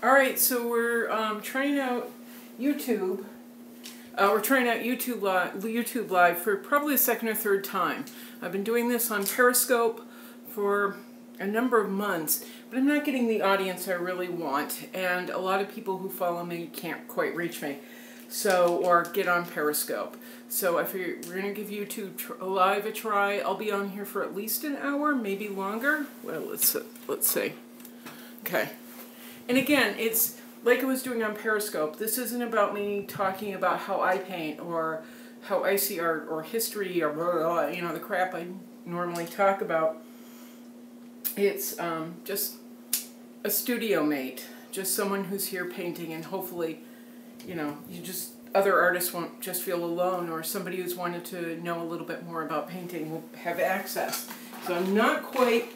Alright, so we're trying out YouTube. We're trying out YouTube Live for probably the second or third time. I've been doing this on Periscope for a number of months, but I'm not getting the audience I really want, and a lot of people who follow me can't quite reach me, or get on Periscope. So I figured we're going to give YouTube Live a try. I'll be on here for at least an hour, maybe longer. Well, let's see. Okay. And again, it's like I was doing on Periscope. This isn't about me talking about how I paint or how I see art or history or blah, blah, blah, you know, the crap I normally talk about. It's just a studio mate, just someone who's here painting, and hopefully, you know, other artists won't just feel alone, or somebody who's wanted to know a little bit more about painting will have access. So I'm not quite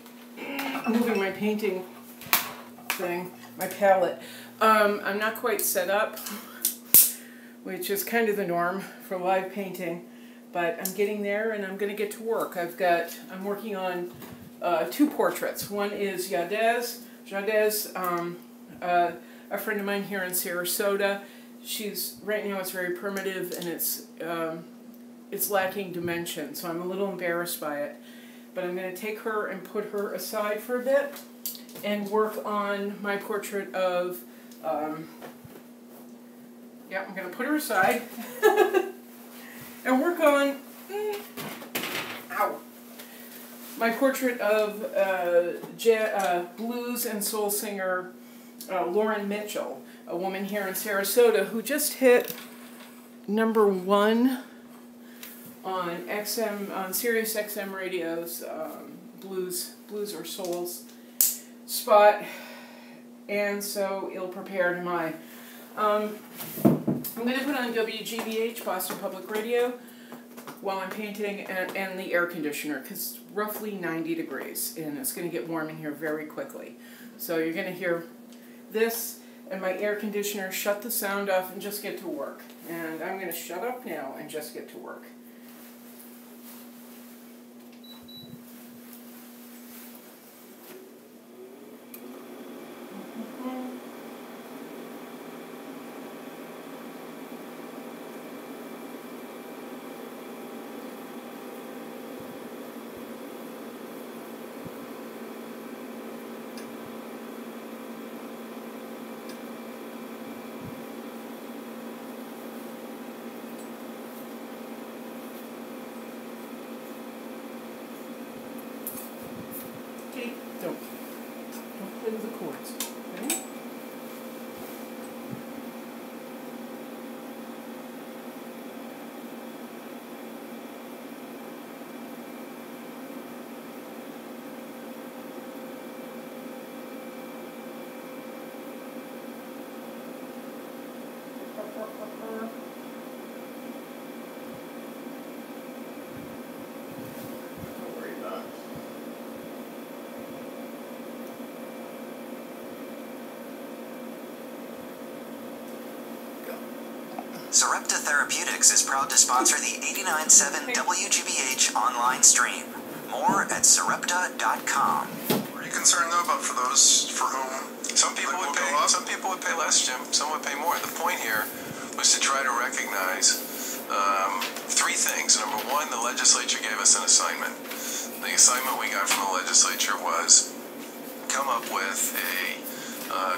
moving my painting thing, my palette. I'm not quite set up, which is kind of the norm for live painting, but I'm getting there and I'm going to get to work. I'm working on two portraits. One is Jadez, a friend of mine here in Sarasota. Right now it's very primitive and it's lacking dimension, so I'm a little embarrassed by it. But I'm going to take her and put her aside for a bit and work on my portrait of, I'm going to put her aside and work on, my portrait of blues and soul singer Lauren Mitchell, a woman here in Sarasota who just hit #1 on Sirius XM radio's blues or souls spot, and so ill-prepared am I. I'm going to put on WGBH, Boston Public Radio, while I'm painting, and the air conditioner, because it's roughly 90 degrees, and it's going to get warm in here very quickly. So you're going to hear this and my air conditioner, shut the sound off, and just get to work. And I'm going to shut up now and just get to work. Don't play with the chords, okay? Sarepta Therapeutics is proud to sponsor the 89.7 WGBH online stream. More at sarepta.com. Are you concerned though about for those for whom some people would pay less, Jim, some would pay more? The point here was to try to recognize three things. Number one, the legislature gave us an assignment. The assignment we got from the legislature was come up with a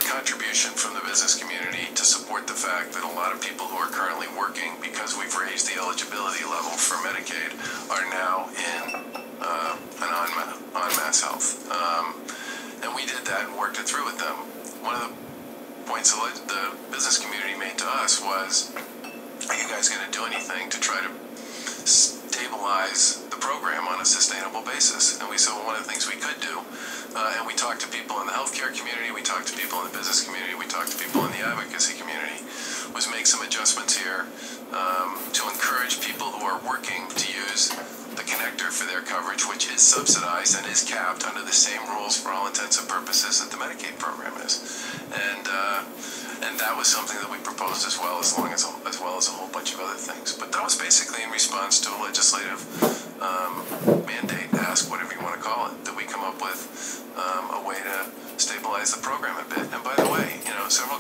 contribution from the business community to support the fact that a lot of people who are currently working, because we've raised the eligibility level for Medicaid, are now in an on-mass health. And we did that and worked it through with them. One of the points the business community made to us was, are you guys going to do anything to try to stabilize the program on a sustainable basis? And we said, well, one of the things we could do, and we talked to people in the healthcare community, we talked to people in the business community, we talked to people in the advocacy community, was make some adjustments here to encourage people who are working to use the connector for their coverage, which is subsidized and is capped under the same rules for all intents and purposes that the Medicaid program is. And that was something that we proposed as well as a whole bunch of other things. But that was basically in response to a legislative mandate, ask, whatever you want to call it, that we come up with a way to stabilize the program a bit. And by the way, you know, several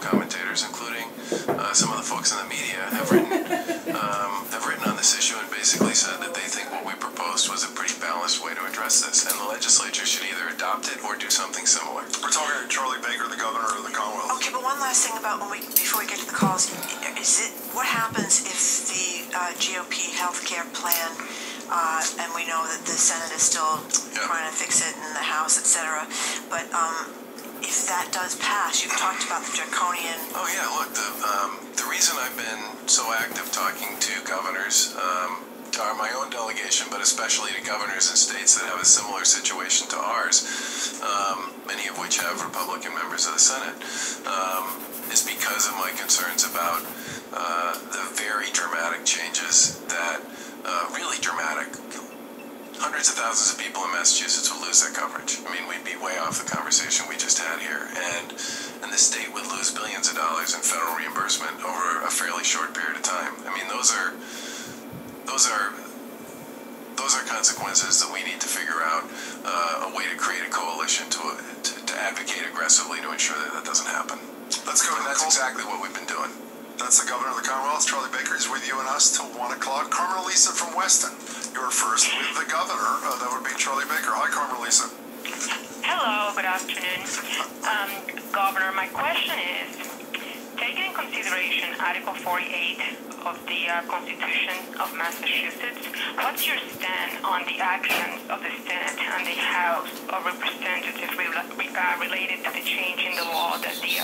address this, and the legislature should either adopt it or do something similar. We're talking to Charlie Baker, the governor of the Commonwealth. Okay, but one last thing about before we get to the calls, what happens if the GOP healthcare plan, and we know that the Senate is still trying to fix it in the House, etc., but if that does pass, you've talked about the draconian... Oh yeah, look, the reason I've been so active talking to governors, are my own delegation, but especially to governors in states that have a similar situation to ours, many of which have Republican members of the Senate, is because of my concerns about the very dramatic changes that, really dramatic, hundreds of thousands of people in Massachusetts would lose their coverage. I mean, we'd be way off the conversation we just had here, and the state would lose billions of dollars in federal reimbursement over a fairly short period of time. I mean, those are consequences that we need to figure out a way to create a coalition to advocate aggressively to ensure that that doesn't happen. Let's go. And that's exactly what we've been doing. That's the governor of the Commonwealth, Charlie Baker. He's with you and us till 1 o'clock. Carmelisa from Weston, you're first with the governor. That would be Charlie Baker. Hi, Carmelisa. Hello, good afternoon. Governor, my question is, taking in consideration Article 48 of the Constitution of Massachusetts, what's your stand on the actions of the Senate and the House of Representatives related to the change in the law that the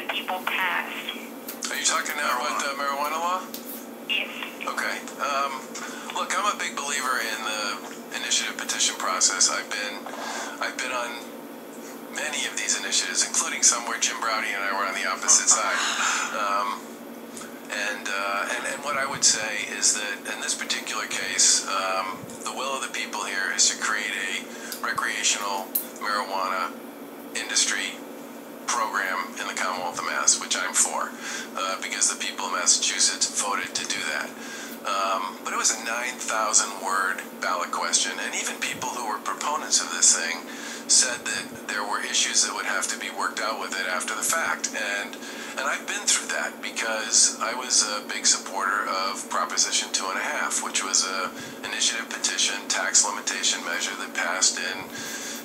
people passed? Are you talking now about the marijuana law? Yes. Okay. Look, I'm a big believer in the initiative petition process. I've been on many of these initiatives, including some where Jim Browdy and I were on the opposite side. And what I would say is that in this particular case, the will of the people here is to create a recreational marijuana industry program in the Commonwealth of Mass, which I'm for, because the people of Massachusetts voted to do that. But it was a 9,000-word ballot question, and even people who were proponents of this thing said that there were issues that would have to be worked out with it after the fact. And I've been through that because I was a big supporter of Proposition 2.5, which was a initiative petition tax limitation measure that passed in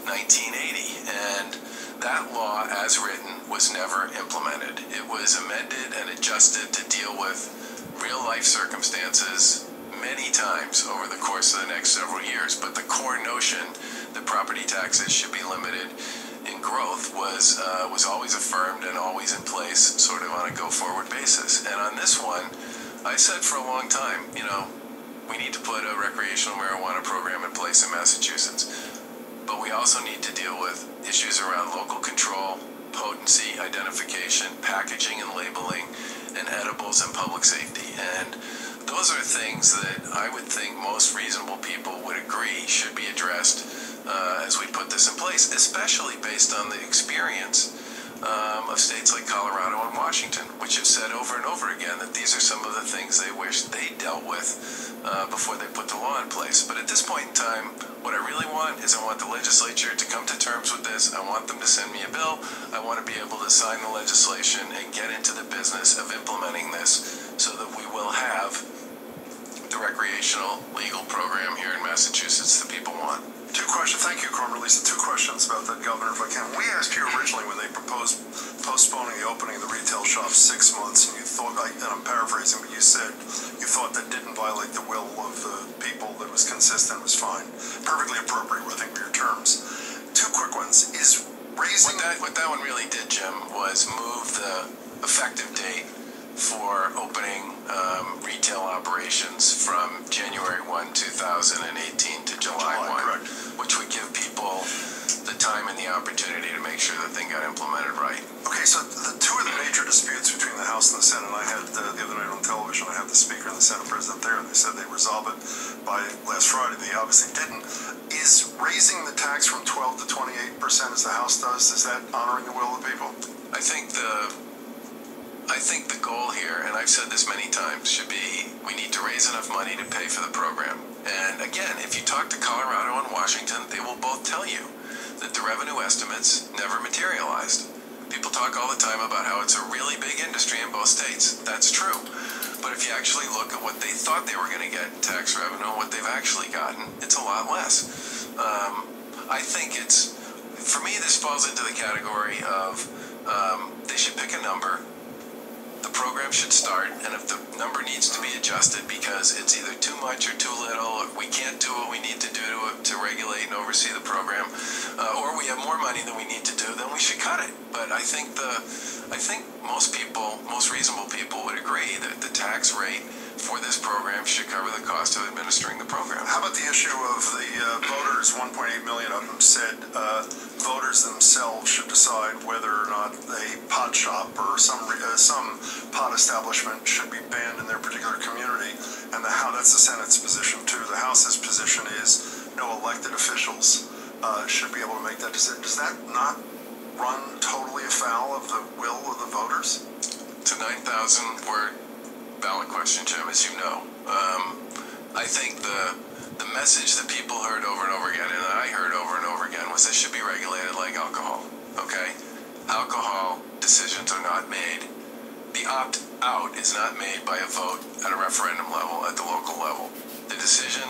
1980. And that law, as written, was never implemented. It was amended and adjusted to deal with real-life circumstances many times over the course of the next several years. But the core notion that property taxes should be limited in growth was always affirmed and always in place, sort of on a go-forward basis. And on this one, I said for a long time, you know, we need to put a recreational marijuana program in place in Massachusetts. But we also need to deal with issues around local control, potency, identification, packaging and labeling, and edibles and public safety. And those are things that I would think most reasonable people would agree should be addressed as we put this in place, especially based on the experience of states like Colorado and Washington, which have said over and over again that these are some of the things they wish they dealt with before they put the law in place. But at this point in time, what I really want is I want the legislature to come to terms with this. I want them to send me a bill. I want to be able to sign the legislation and get into the business of implementing this so that we will have the recreational legal program here in Massachusetts that people want. Two questions. Thank you, Carmelisa. Two questions about that, Governor, if I can. We asked you originally when they proposed postponing the opening of the retail shops 6 months, and you thought, and I'm paraphrasing, but you said you thought that didn't violate the will of the people, that was consistent, was fine. Perfectly appropriate, I think, were your terms. Two quick ones. Is raising... What that one really did, Jim, was move the effective date for opening retail operations from January 1, 2018 to July 1, correct. Which would give people the time and the opportunity to make sure that thing got implemented right. Okay, so the two of the major disputes between the House and the Senate, I had the other night on television, I had the Speaker and the Senate President there, and they said they'd resolve it by last Friday. They obviously didn't. Is raising the tax from 12 to 28% as the House does, is that honoring the will of the people? I think the goal here, and I've said this many times, should be we need to raise enough money to pay for the program. And again, if you talk to Colorado and Washington, they will both tell you that the revenue estimates never materialized. People talk all the time about how it's a really big industry in both states. That's true. But if you actually look at what they thought they were going to get in tax revenue and what they've actually gotten, it's a lot less. I think for me, this falls into the category of they should pick a number. The program should start, and if the number needs to be adjusted because it's either too much or too little, or we can't do what we need to do to regulate and oversee the program, or we have more money than we need to do, then we should cut it. But I think most reasonable people would agree that the tax rate for this program should cover the cost of administering the program. How about the issue of the voters? 1.8 million of them said voters themselves should decide whether or not a pot shop or some pot establishment should be banned in their particular community. And that's the Senate's position too. The House's position is no elected officials should be able to make that decision. Does that not run totally afoul of the will of the voters? It's a 9,000 word ballot question, Jim, as you know. I think the message that people heard over and over again, and that I heard over and over again, was this should be regulated like alcohol, okay? Alcohol decisions are not made. The opt-out is not made by a vote at a referendum level, at the local level. The decision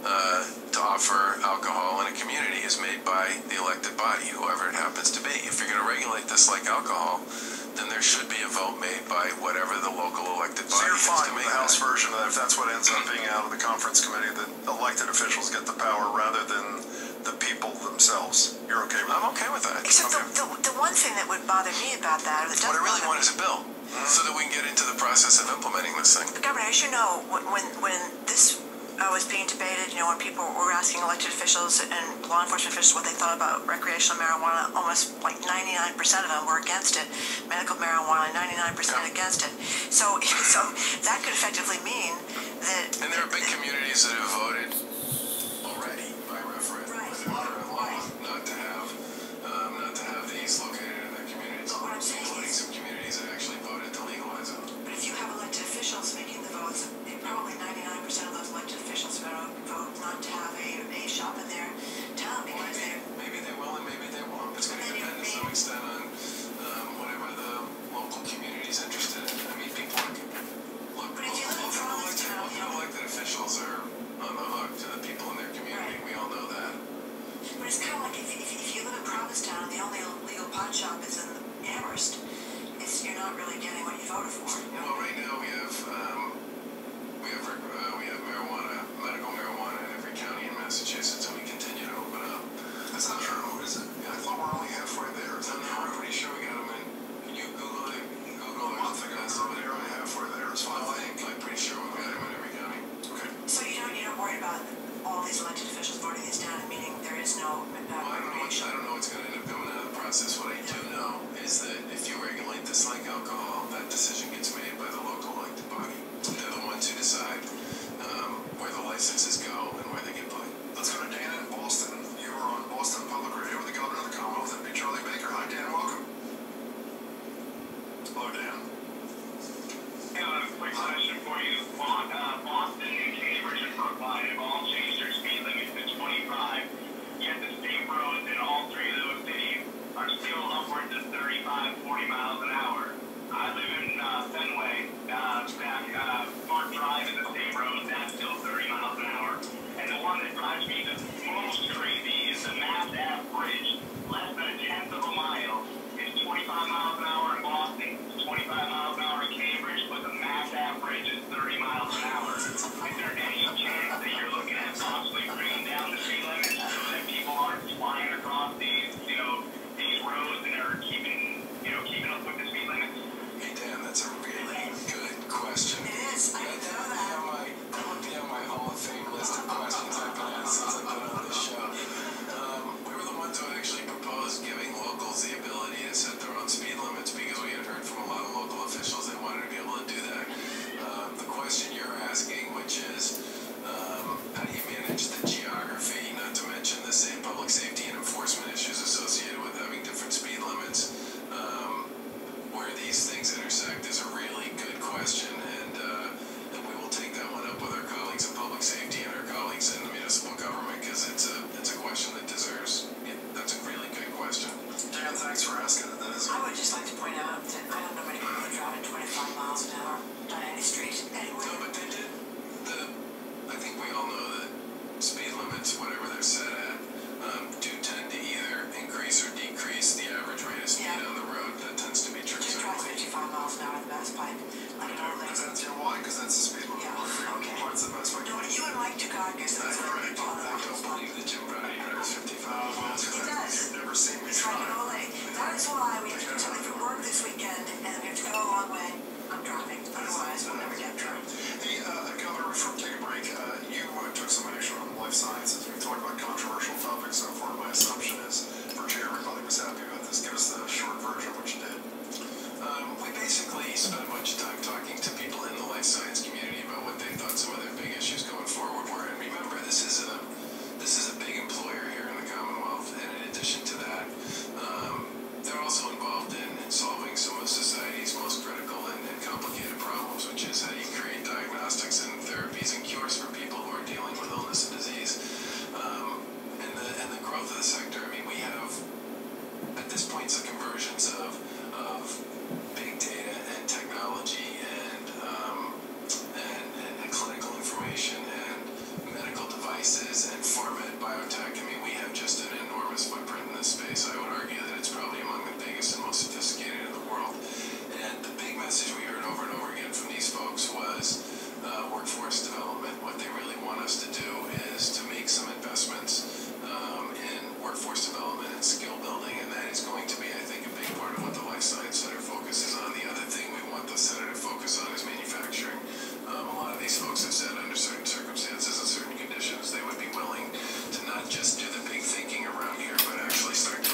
to offer alcohol in a community is made by the elected body, whoever it happens to be. If you're going to regulate this like alcohol, then there should be a vote made by whatever the local elected body is to make. So you're fine with the House version of that, if that's what ends up being out of the conference committee, that elected officials get the power rather than the people themselves. You're okay with that? I'm okay with that. Except the one thing that would bother me about that, or that doesn't what I really bother want is a bill, so that we can get into the process of implementing this thing. But Governor, as you know, when this was being debated, when people were asking elected officials and law enforcement officials what they thought about recreational marijuana, almost like 99% of them were against it. Medical marijuana, 99% against it. So that could effectively mean that... And there are big communities that have voted already by referendum. Right. Not to have these located in their communities. But what I'm saying including is... some communities that actually voted to legalize it. But if you have elected officials making the votes, probably 99% of those elected officials are going to vote not to have a shop in their town because maybe they will and maybe they won't. It's going to depend to some extent on whatever the local community is interested in. I mean, people look. But if you live in Provincetown, elected officials are on the hook to the people in their community. Right. We all know that. But it's kind of like if you live in Provincetown and the only legal pot shop is in Amherst, you're not really getting what you voted for. Well, right now we have marijuana, medical marijuana in every county in Massachusetts, and we continue to open up. That's not true, is it? I thought we're only halfway there. Is that true? I'm pretty sure we got them in. Can you Google it? Google a month ago, we were only halfway there. It's fine. I'm pretty sure we got them in every county. Okay. So you're not worried about all these elected officials voting these down, meaning there is no recreation? I don't know what's going to end up coming out of the process. What I do know is that if you regulate this like alcohol, that decision gets made by the local elected body. They're the ones who decide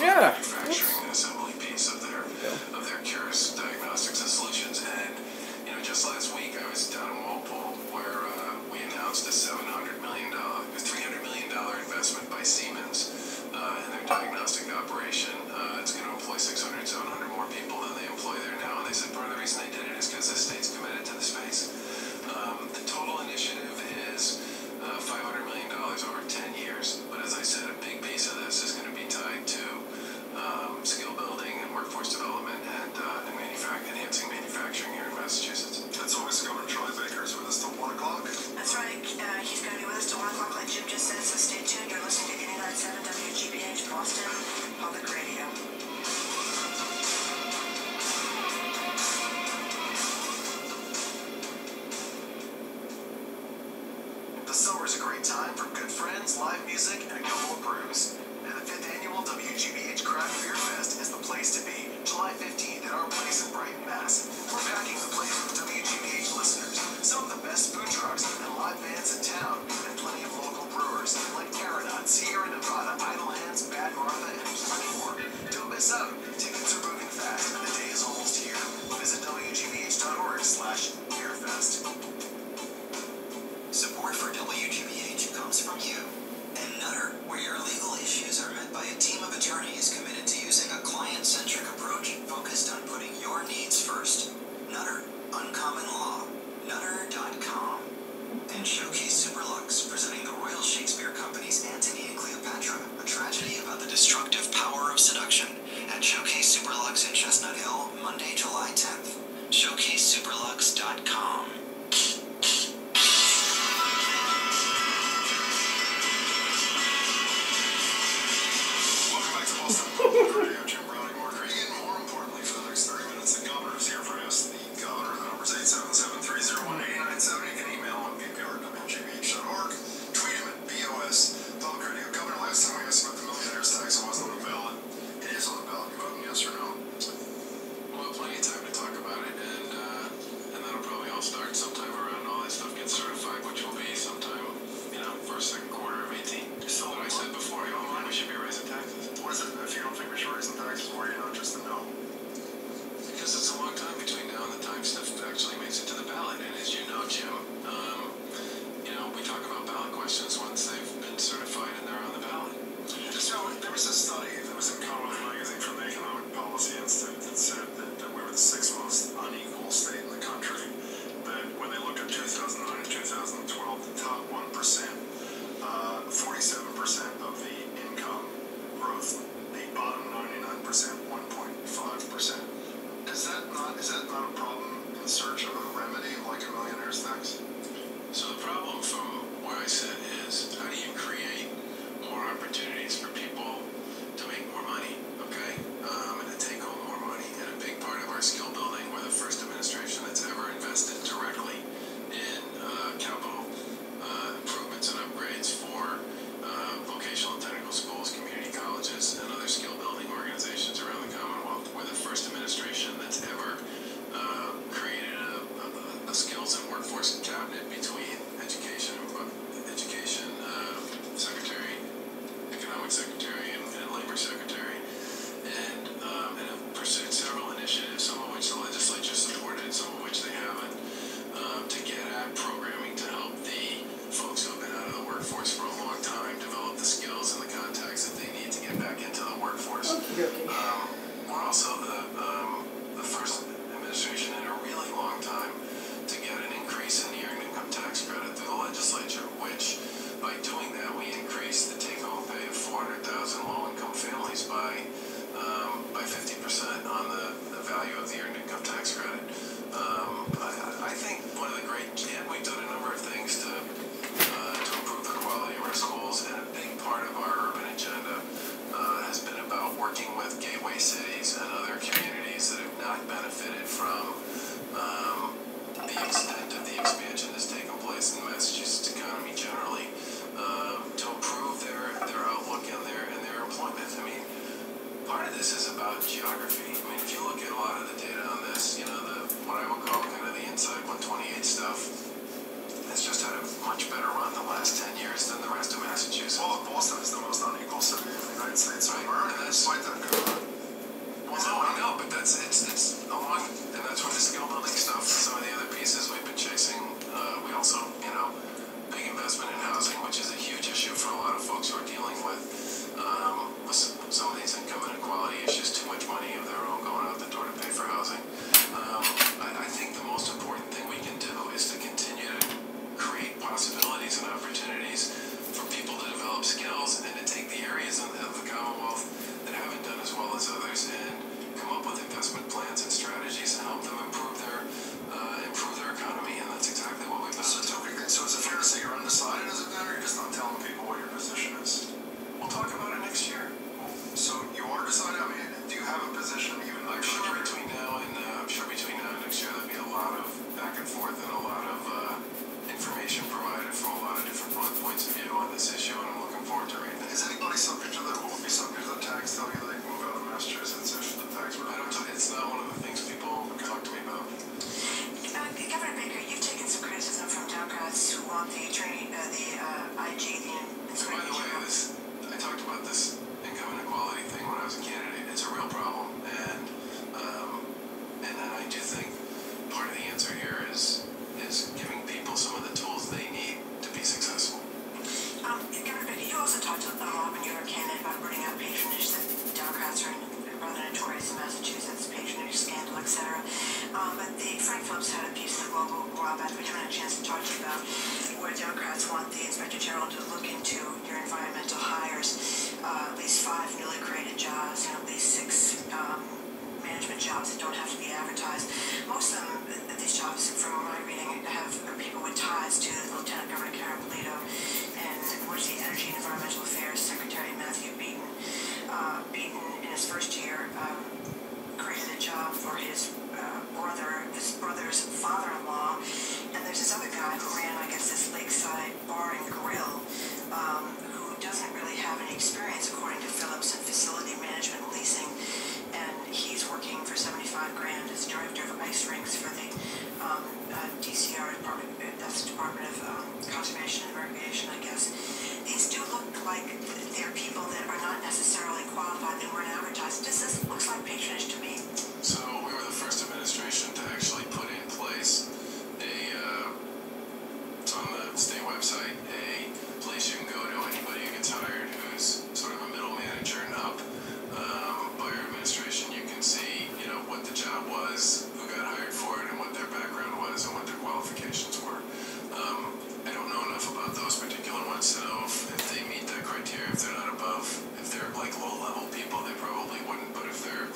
manufacturing and assembly piece of their cures, diagnostics, and solutions. And just last week I was down in Walpole where we announced a $300 million investment by Siemens in their diagnostic operation. It's going to employ 600, 700 more people than they employ there now. And they said part of the reason they did it is because the state's committed to the space. The total initiative is $500 million over 10 years. But as I said, a big piece of this is going to be tied to skill building and workforce development and enhancing manufacturing here in Massachusetts. That's always Governor Charlie Baker is with us till 1 o'clock. That's right. He's going to be with us till 1 o'clock, like Jim just said, so stay tuned. You're listening to 89.7 WGBH Boston Public Radio. The summer's a great time for good friends, live music, and a couple of brews. And the 5th annual WGBH Craft Beer Fest is the place to be. July 15th at our place in Brighton, Mass. We're packing the place with WGBH listeners, some of the best food trucks and live bands in town, and plenty of local brewers like Aeronauts, Sierra Nevada, Idle Hands, Bad Martha, and plenty more. Don't miss out. Tickets are moving fast, and the day is almost here. Visit WGBH.org/beerfest. Support for WGBH comes from you and Nutter, where your legal issues are met by a team of attorneys committed to using a client-centric approach focused on putting your needs first. Nutter, Uncommon Law, Nutter.com. And Showcase Superlux, presenting the Royal Shakespeare Company's Antony and Cleopatra, a tragedy about the destructive power of seduction, at Showcase Superlux in Chestnut Hill, Monday, July 10th. ShowcaseSuperlux.com. Jim Browning, Mark Regan, and more importantly, for the next 30 minutes, the governor's here for us. The governor, the number's 877-301-8970. You can email him at ppr@wgbh.org. Tweet him at BOS Public Radio. Governor, last time we asked about the millionaire's tax, it wasn't on the ballot. It is on the ballot. You voting yes or no? We'll have plenty of time to talk about it, and that'll probably all start sometime around all that stuff gets certified, which will be sometime, first, second quarter of 18. So what I said before, you don't mind we should be raising taxes. What is it? If you don't think we should raise the taxes, why are you not just a no? Because it's a long time between now and the time stuff actually makes it to the ballot. And as you know, Jim, we talk about ballot questions once they've been certified and they're on the ballot. There was a study that was in Commonwealth magazine from the Economic Policy Institute that said that we were the 6th most unequal state in the country. That when they looked at 2009 and 2012, the top 1%, 47% of the income growth, the bottom 99%, 1.5%. Is that not a problem in search of a remedy like a millionaire's tax? So the problem from where I sit is, how do you create more opportunities for people to make more money, okay, and to take home more money? And a big part of our skill building, we're the first administration that's ever invested directly in capital improvements and upgrades for vocational and technical schools, community colleges, and other skill building organizations around the Commonwealth. We're the first administration that's ever created a skills and workforce cabinet between education secretary, economic secretary, and labor secretary, and have pursued several initiatives, some of which the legislature supported, some of which they haven't, to get at programming to help the folks who have been out of the workforce for a long time develop the skills and the contacts that they need to get back into the workforce. We're also the first administration in a really long time to get an increase in the earned income tax credit through the legislature, which by doing that we increased the take-home pay of 400,000 low-income families by 50% on the value of the earned income tax credit. I think one of the great, and we've done a number of things to improve the quality of our schools, and a big part of our urban agenda has been about working with gateway cities and other communities that have not benefited from the extent of the expansion that's taken place in the Massachusetts economy generally, to improve their outlook and their employment. I mean, part of this is about geography. I mean, if you look at a lot of the data on this, what I would call kind of the Inside 128 stuff, it's just had a much better run the last 10 years than the rest of Massachusetts. Well, Boston is the most unequal city in the United States. Right. And despite that op-ed we haven't had a chance to talk to you about, where Democrats want the Inspector General to look into your environmental hires, at least 5 newly created jobs, and at least 6 management jobs that don't have to be advertised. Most of them, these jobs, from my reading, have people with ties to Lieutenant Governor Karen Polito and where's the Energy and Environmental Affairs Secretary Matthew Beaton. Beaton, in his first year, created a job for his brother's father-in-law, and there's this other guy who ran, I guess, this lakeside bar and grill, who doesn't really have any experience, according to Phillips, in facility management and leasing, and he's working for $75,000 as director of ice rinks for the DCR department. That's the Department of Conservation and Recreation, I guess. These do look like they're people that are not necessarily qualified. They weren't advertised. This looks like patronage to me. So we were the first administration to actually put in place it's on the state website, a place you can go to anybody who gets hired who's sort of a middle manager and up. By our administration, you can see, what the job was, who got hired for it, and what their background was, and what their qualifications were. I don't know enough about those particular ones to know if they meet that criteria. If they're not above, if they're like low-level people, they probably wouldn't. But if they're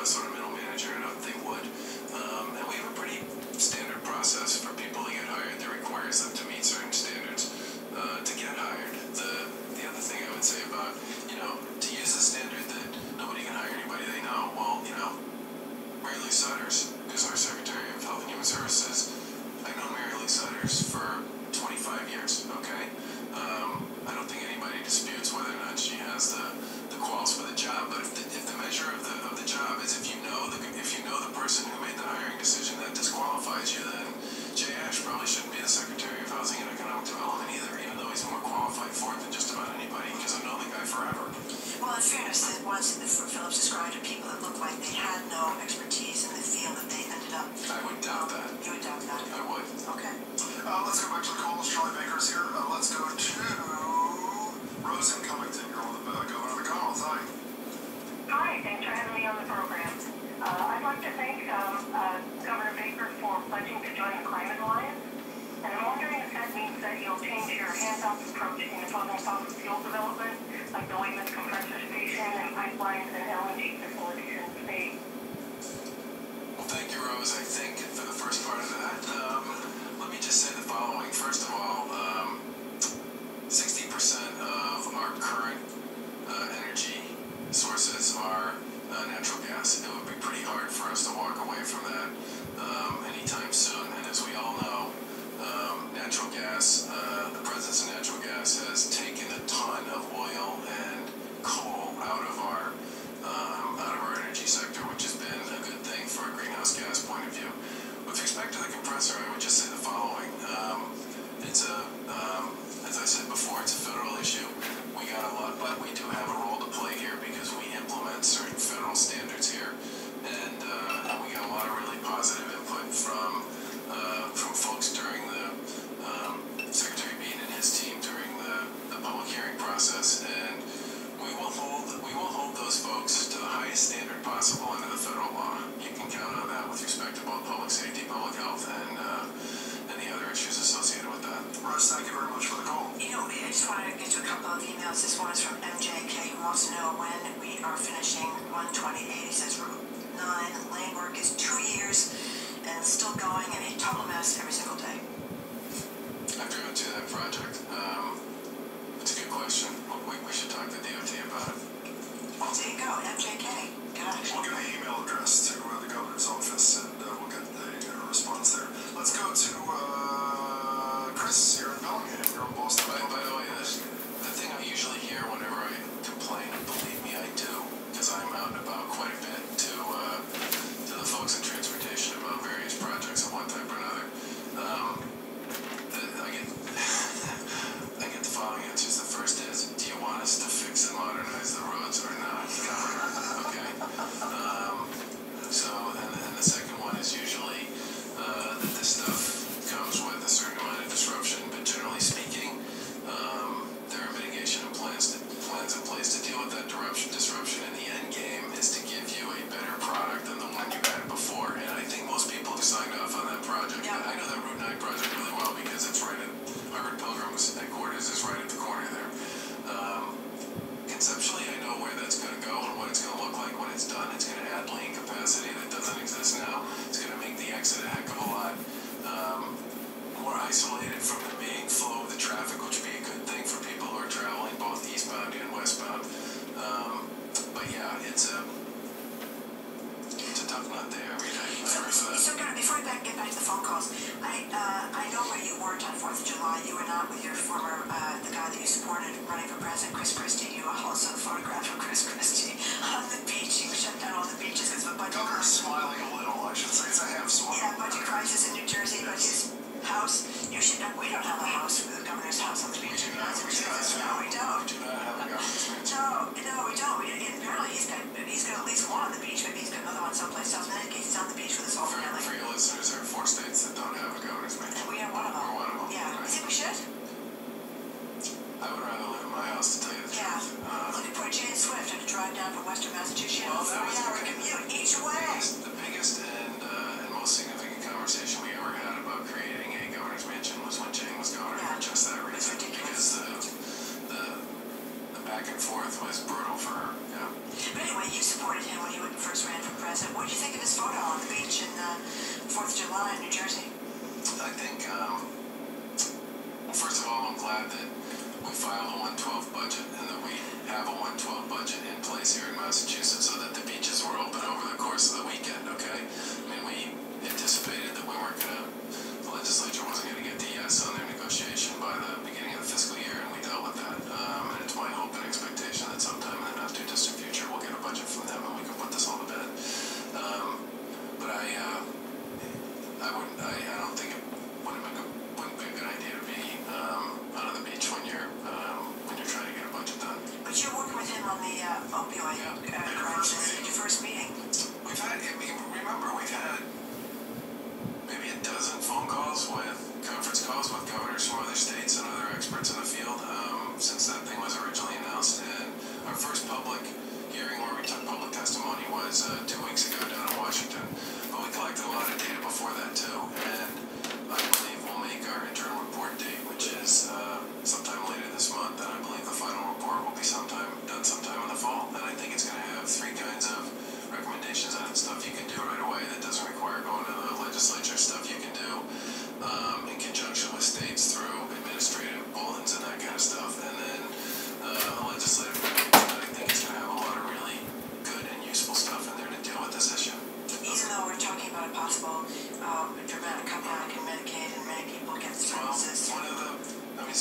sort of middle manager and up, they would. And we have a pretty standard process for people to get hired that requires them to meet certain standards to get hired. The other thing I would say about, to use a standard that nobody can hire anybody they know, well, Mary Lou Sutters, who's our Secretary of Health and Human Services, I've known Mary Lou Sutters for 25 years, okay? I don't think anybody disputes whether or not she has the quals for the job, but if the measure of the job is if you know the person who made the hiring decision, that disqualifies you, then Jay probably shouldn't be the Secretary of Housing and Economic Development either, even though he's more qualified for it than just about anybody, because I've known the guy forever. Well, in fairness, the ones that Phillips described are people that looked like they had no expertise in the field that they ended up. I would doubt that. You would doubt that? I would. Okay. Let's go back to the calls. Charlie Baker's here. Let's go to Rose in Cummington. You're on the Governor of the Commonwealth. Hi. Hi, thanks for having me on the program. I'd like to thank Governor Baker for pledging to join the Climate Alliance. And I'm wondering if that means that you'll change your hands-off approach in opposing fossil fuel development, like the Weymouth Compressor Station and pipelines and LNG facilities in the state. Well, thank you, Rose. I think for the first part of that, let me just say the following. First of all, 60% of our current energy sources are natural gas. It would be pretty hard for us to walk away from that anytime soon. And as we all know, natural gas, the presence of natural gas has taken a ton of oil and coal out of our energy sector, which has been a good thing for a greenhouse gas point of view. With respect to the compressor, I would just say the following. As I said before, it's a federal issue. We got a lot, but we do have a role to play here because we implement certain federal standards here, and we got a lot of really positive input from folks during the Secretary Bean and his team during the public hearing process, and we will hold those folks to the highest standard possible under the federal law. You can count on that with respect to both public safety, public health, and the other issues associated with that. Rose, thank you very much for the call. I just wanted to get to a couple of emails. This one is from MJK, who wants to know when we are finishing 128. He says Route 9 lane work is 2 years and it's still going and a total mess every single day. I've driven to that project. It's a good question. We should talk to DOT about it. Well, there you go, MJK. Good action. We'll give the email address to the governor's office, and we'll get the response there. Let's go to Chris here in Bellingham. You're in Boston. By the way, the thing I usually hear whenever I complain, and believe me, I do, because I'm out and about quite a bit to the folks in transportation about various projects of one type or another. I get the following answers. The first is, do you want us to fix and modernize the roads or not? Okay. And the second one is usually that this stuff comes with a certain amount of disruption, but generally speaking, there are mitigation plans in place to deal with that disruption, and the end game is to give you a better product than the one you had before. And I think most people who signed off on that project, I know that Route 9 Force headquarters is right at the corner there. Conceptually, I know where that's going to go and what it's going to look like when it's done. It's going to add lane capacity that doesn't exist now. It's going to make the exit a heck of a lot more isolated from the main flow of the traffic, which would be a good thing for people who are traveling both eastbound and westbound. But yeah, it's a tough nut there. I mean, So before we get back to the phone calls, I know where you weren't on 4th of July. You were not with your former, the guy that you supported running for president, Chris Christie. You also photographed of Chris Christie on the beach. You shut down all the beaches because of a budget. Governor's smiling a little, I should say. It's a half smile. Yeah, budget crisis in New Jersey, but his house. You should know, we don't have a house for the governor's house on the beach in Massachusetts. No, we don't. We do not have a governor's mansion. No, we don't. Apparently he's got at least one on the beach. Maybe he's got another one someplace else. But in any case, he's on the beach with his whole family. For your listeners, there are 4 states that don't have a governor's mansion. And we are one of them. We're one of them. Yeah. Right. You think we should? I would rather live in my house, to tell you the truth. Look at poor Jane Swift had to drive down from Western Massachusetts. Well, that was 3-hour commute each way. The biggest and most significant conversation we ever had about creating a governor's mansion was when Jane was governor, for just that reason. Because the back and forth was brutal for her. Yeah. But anyway, you supported him when he first ran for president. What did you think of his photo on the beach in 4th of July in New Jersey? I think, well, first of all, I'm glad that we filed a 112 budget and that we have a 112 budget in place here in Massachusetts so that the beaches were open over the course of the weekend, okay? I mean, we anticipated that we weren't going to, the legislature wasn't going to get the yes on their negotiation by the beginning of the fiscal year, and we dealt with that. And it's my hope and expectation that sometime in the not too distant future we'll get a budget from them and we can put this all to bed. But I don't think it wouldn't be a good idea to be out on the beach when you're trying to get a budget done. But you're working with him on the opioid crisis at your first meeting. We've had maybe a dozen phone calls with conference calls with governors from other states and other experts in the field since that thing was originally announced. And our first public hearing where we took public testimony was 2 weeks ago down in Washington. But we collected a lot of data before that too, and I believe we'll make our interim report date, which is sometime later this month, and I believe the final report will be done sometime in the fall. And I think it's going to have 3 kinds of recommendations on it. Stuff you can do right away that doesn't require going to the legislature, stuff you can do in conjunction with states through administrative bulletins and that kind of stuff, and then a legislative recommendation. I think it's going to have a lot of really good and useful stuff in there to deal with this issue. Even though we're talking about a possible dramatic cutback in Medicaid and many people get services. Well,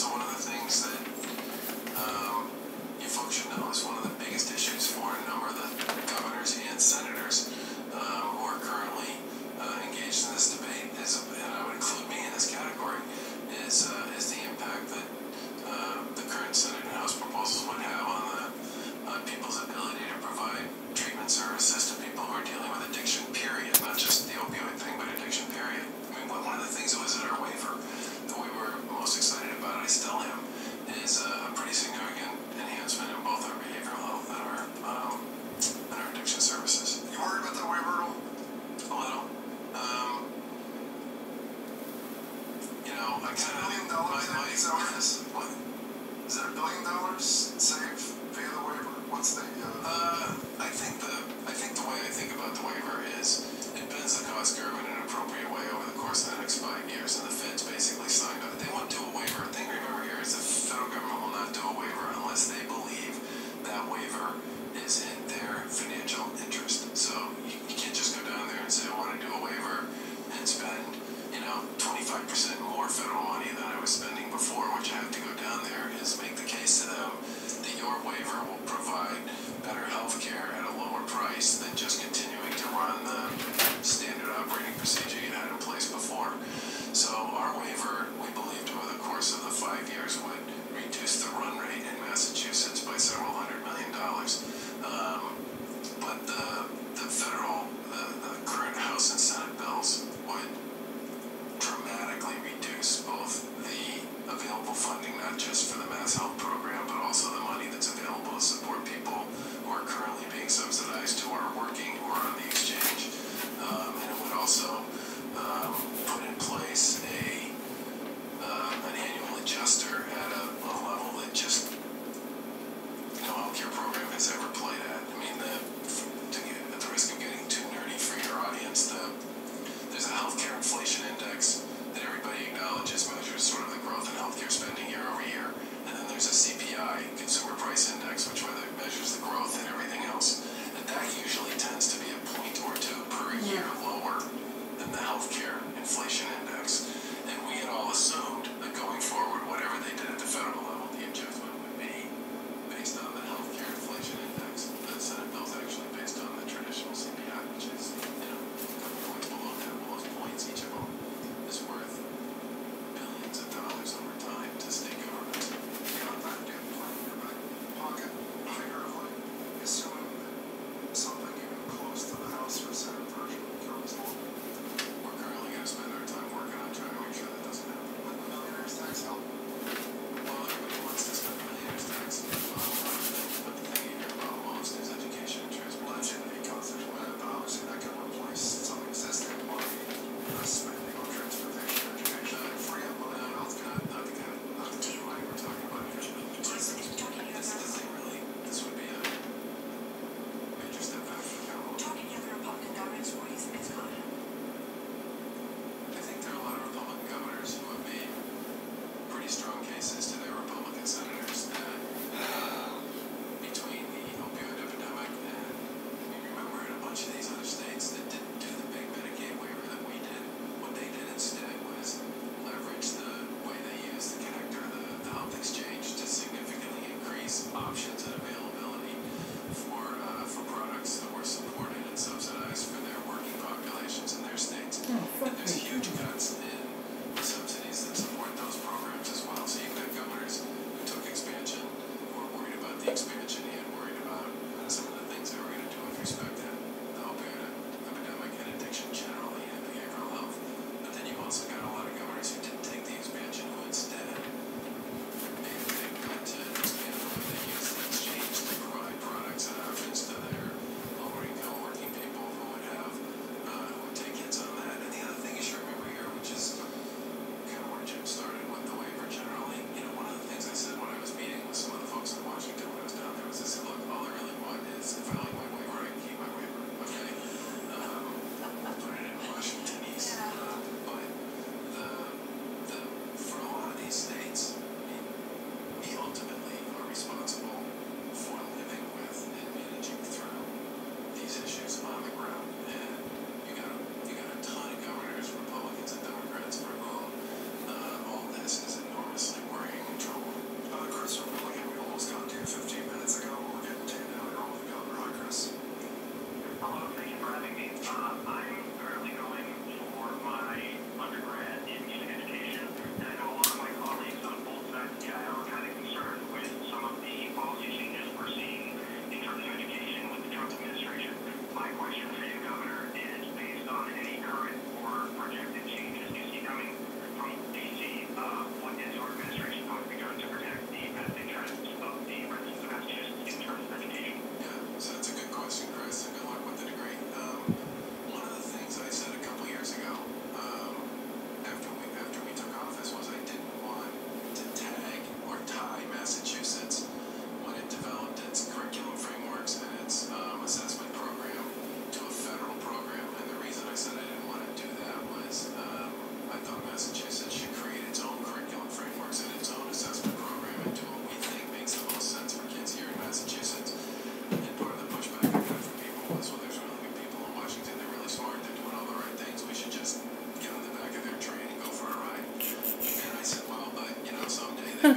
one of the things that you folks should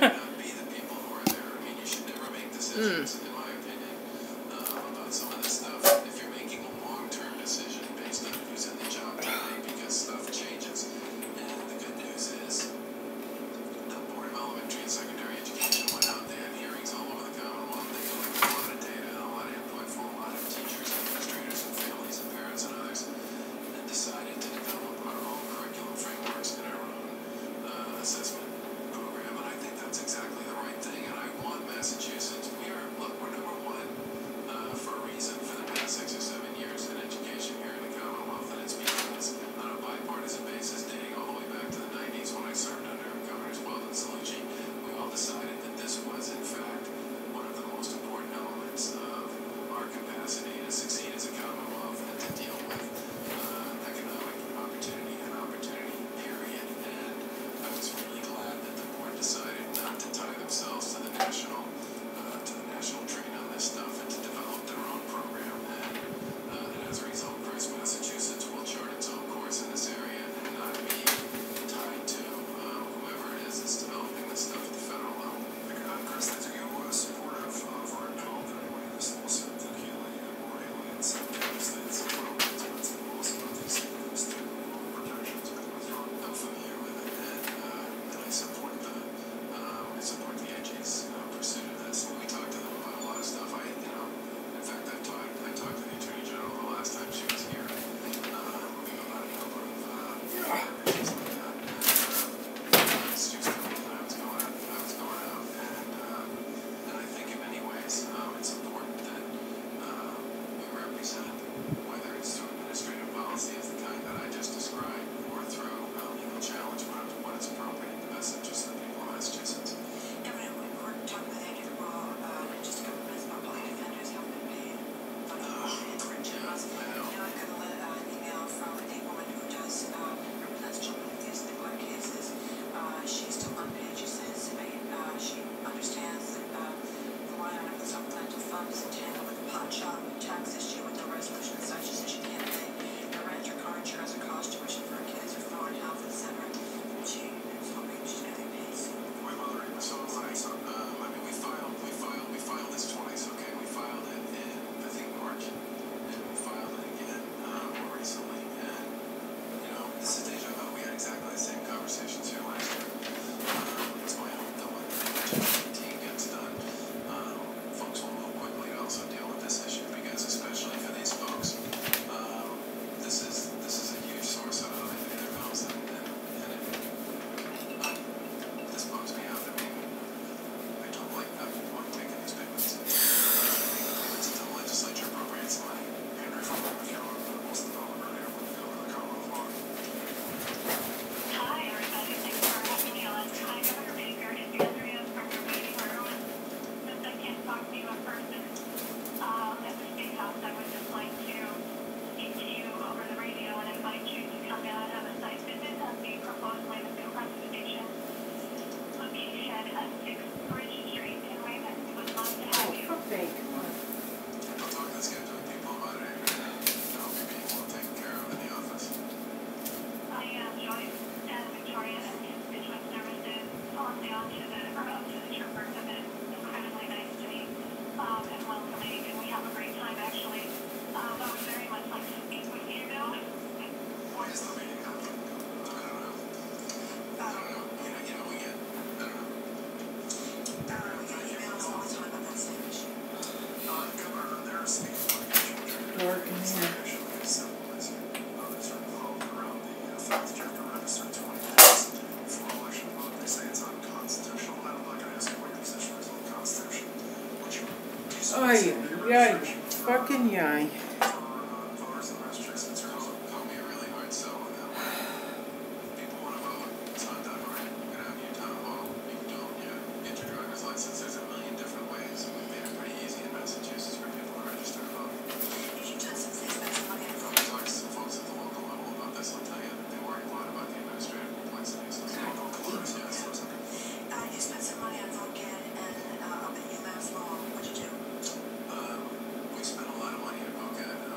not be the people who are there. I mean, you should never make decisions, in my opinion, about some of this stuff if you're making a long-term decision based on who's in the job today, because stuff changes. And the good news is the Board of Elementary and Secondary Education went out. They had hearings all over the Commonwealth. They collected a lot of data and a lot of input from a lot of teachers, administrators, and families and parents and others, and decided to develop our own curriculum frameworks and our own assessment program. And I think that's exactly the right thing. And I want Massachusetts. We're number one for a reason for the past 6 or 7 years in education here in the Commonwealth, and it's because on a bipartisan basis, dating all the way back to the 90s when I served under Governors Weldon and Cellucci, we all decided that this was, in fact, one of the most important elements of our capacity to succeed as a Commonwealth and to deal with economic opportunity and opportunity, period. And I was really glad that the board decided not to tie themselves to the national train on this stuff and to develop their own program. And as a result, Chris, Massachusetts will chart its own course in this area and not be tied to whoever it is that's developing this stuff at the federal level. Chris, are you supportive of or involved in any way in this lawsuit that Healy and more aliens in the United States have filed against laws about these student protections being withdrawn? I'm familiar with it, and I support the AG's pursuit of this. We talked to them about a lot of stuff. In fact, I talked to the Attorney General the last time she was here about a number of issues like that. And she was telling me that I was going out, and I think in many ways it's important that we represent, whether it's through administrative policy of the kind that I just described, or through legal challenge when it's appropriate in the best interest of the people of Massachusetts. Evidently, we're talking with Andrew Law in just a couple minutes about public defenders haven't been paid. I know. I've got an email from a woman who represents children with these neglect cases. She's still unpaid. She says she understands that the line item of the supplemental funds is entangled with the pot shop tax issue with no resolution and such. She says she can't pay her rent, her car insurance, her college tuition for her kids, her phone, health, etc. And she is hoping she's going to be paid soon. I mean, we filed this twice, okay? We filed it in, I think, March, and we filed it again more recently. And, this is deja vu. We had exactly the same conversations here last year. It's my hope that when the team gets done, folks will move quickly to also deal with this issue, because especially for these folks, this is a huge source of their bills, and this bugs me out. I mean, I don't like that people are taking these payments. Payments until the legislature appropriates the money. Henry, from the most of the development earlier with the Commonwealth. Hi, everybody. Thanks for having me on. Hi, Governor Baker. It's Andrea from your waiting room. Since I can't talk to you in person at the State House, I would just like to speak to you over the radio and invite you to come down and have a site visit on the proposed landfill conservation location at 6 Bridge Street in Raymond. Would love to have you. Okay, come on. I'll talk to the schedule with people about it, and I hope you're being well taken care of in the office. I am Joyce and Victoria and Constituent Services on down to the troopers have been incredibly nice to me and welcoming, and we have a great time actually. I would very much like to speak with you though. Why is the meeting happening? I don't know. I don't know. We get, I don't know. We get emails all the time about that same issue. Governor, there's a litigation Dark in here. that's involved around the fact that you have to register 20 days before election vote. They say it's unconstitutional. I'm not going to ask you what your position is on the Constitution. Fucking yay. Voters in Massachusetts are Call me a really hard sell on that one. People want to vote. It's not done right. You can have your town hall. You don't. Get your driver's license. There's a million different ways. We made it pretty easy in Massachusetts for people to register to vote. You just since they spend some money on I've talked to some folks at the local level about this. I'll tell you that they worry a lot about the administrative complexities. You spent some money on VoteGet and up at UMass Law. What'd you do? We spent a lot of money at VoteGet.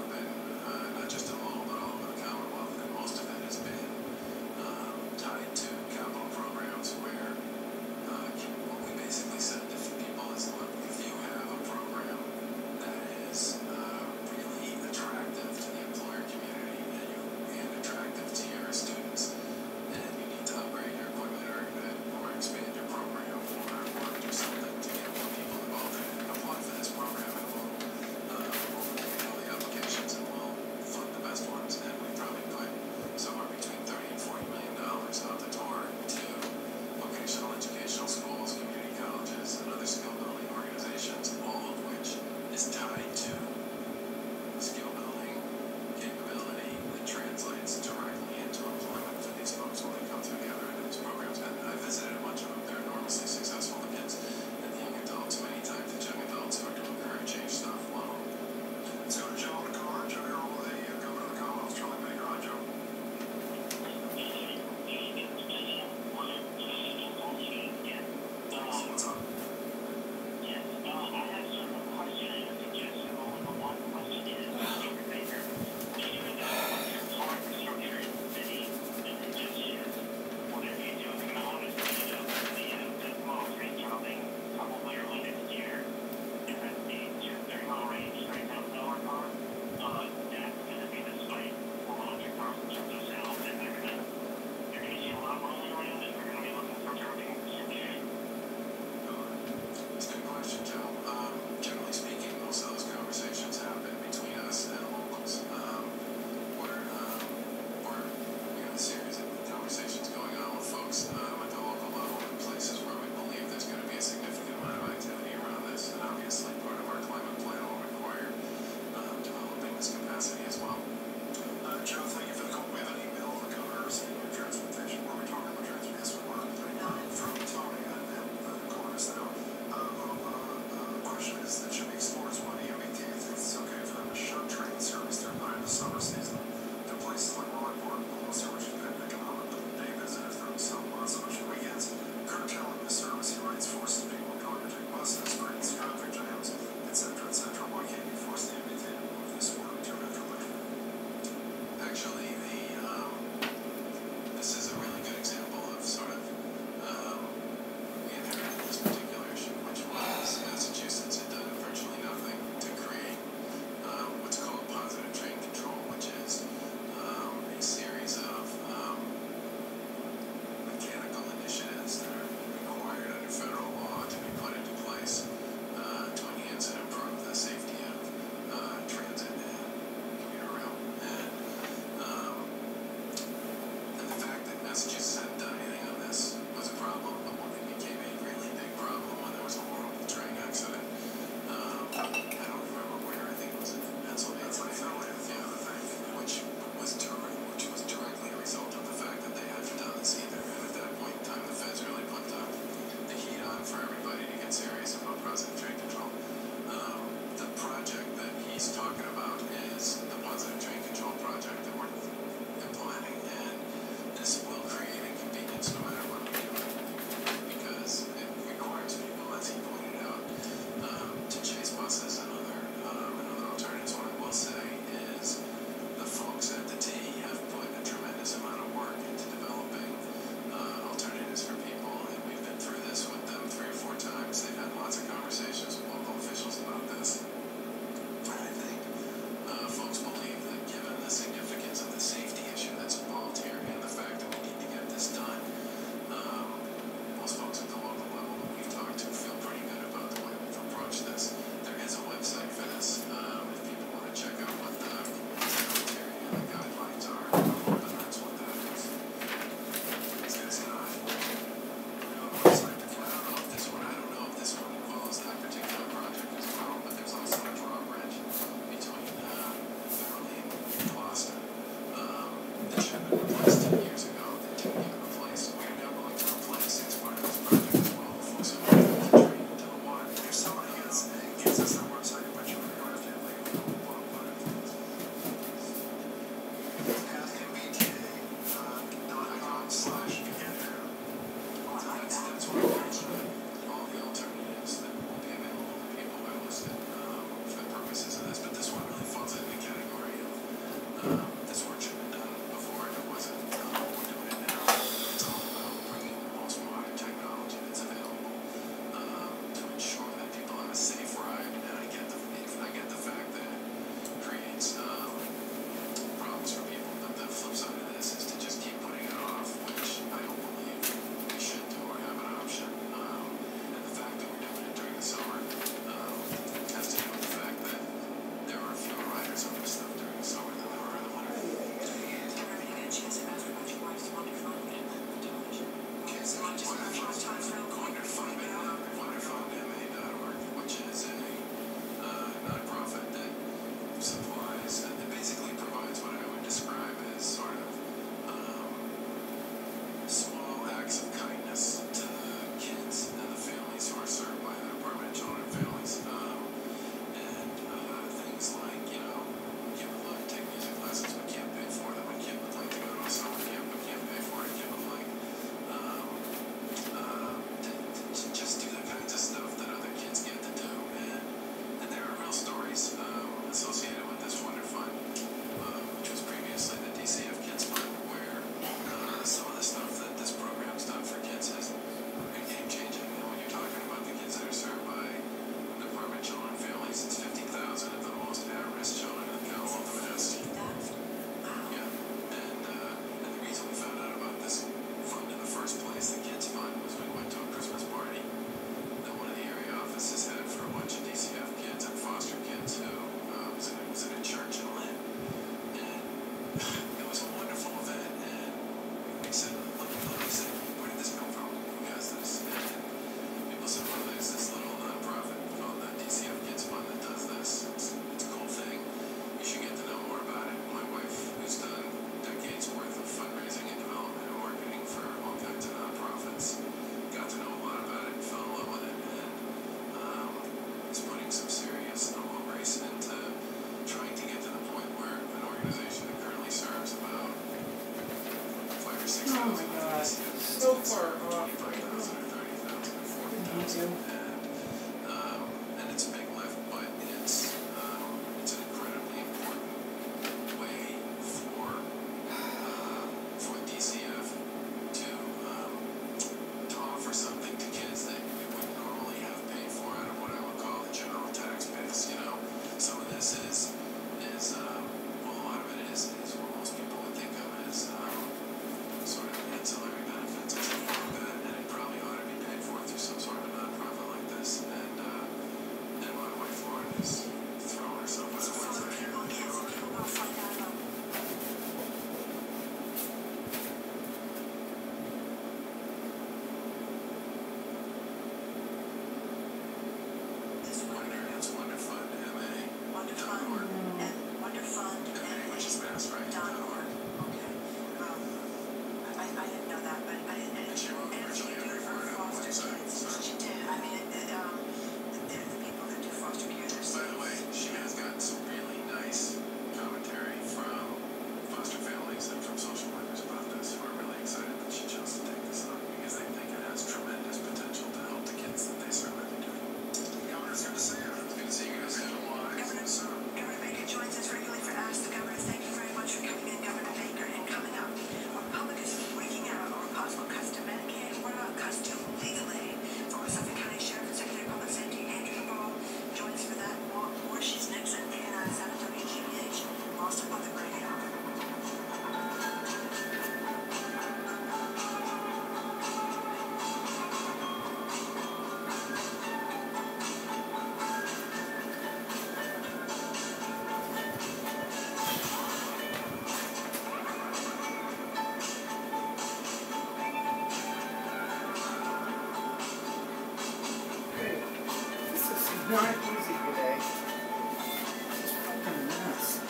not easy today. It's fucking a mess.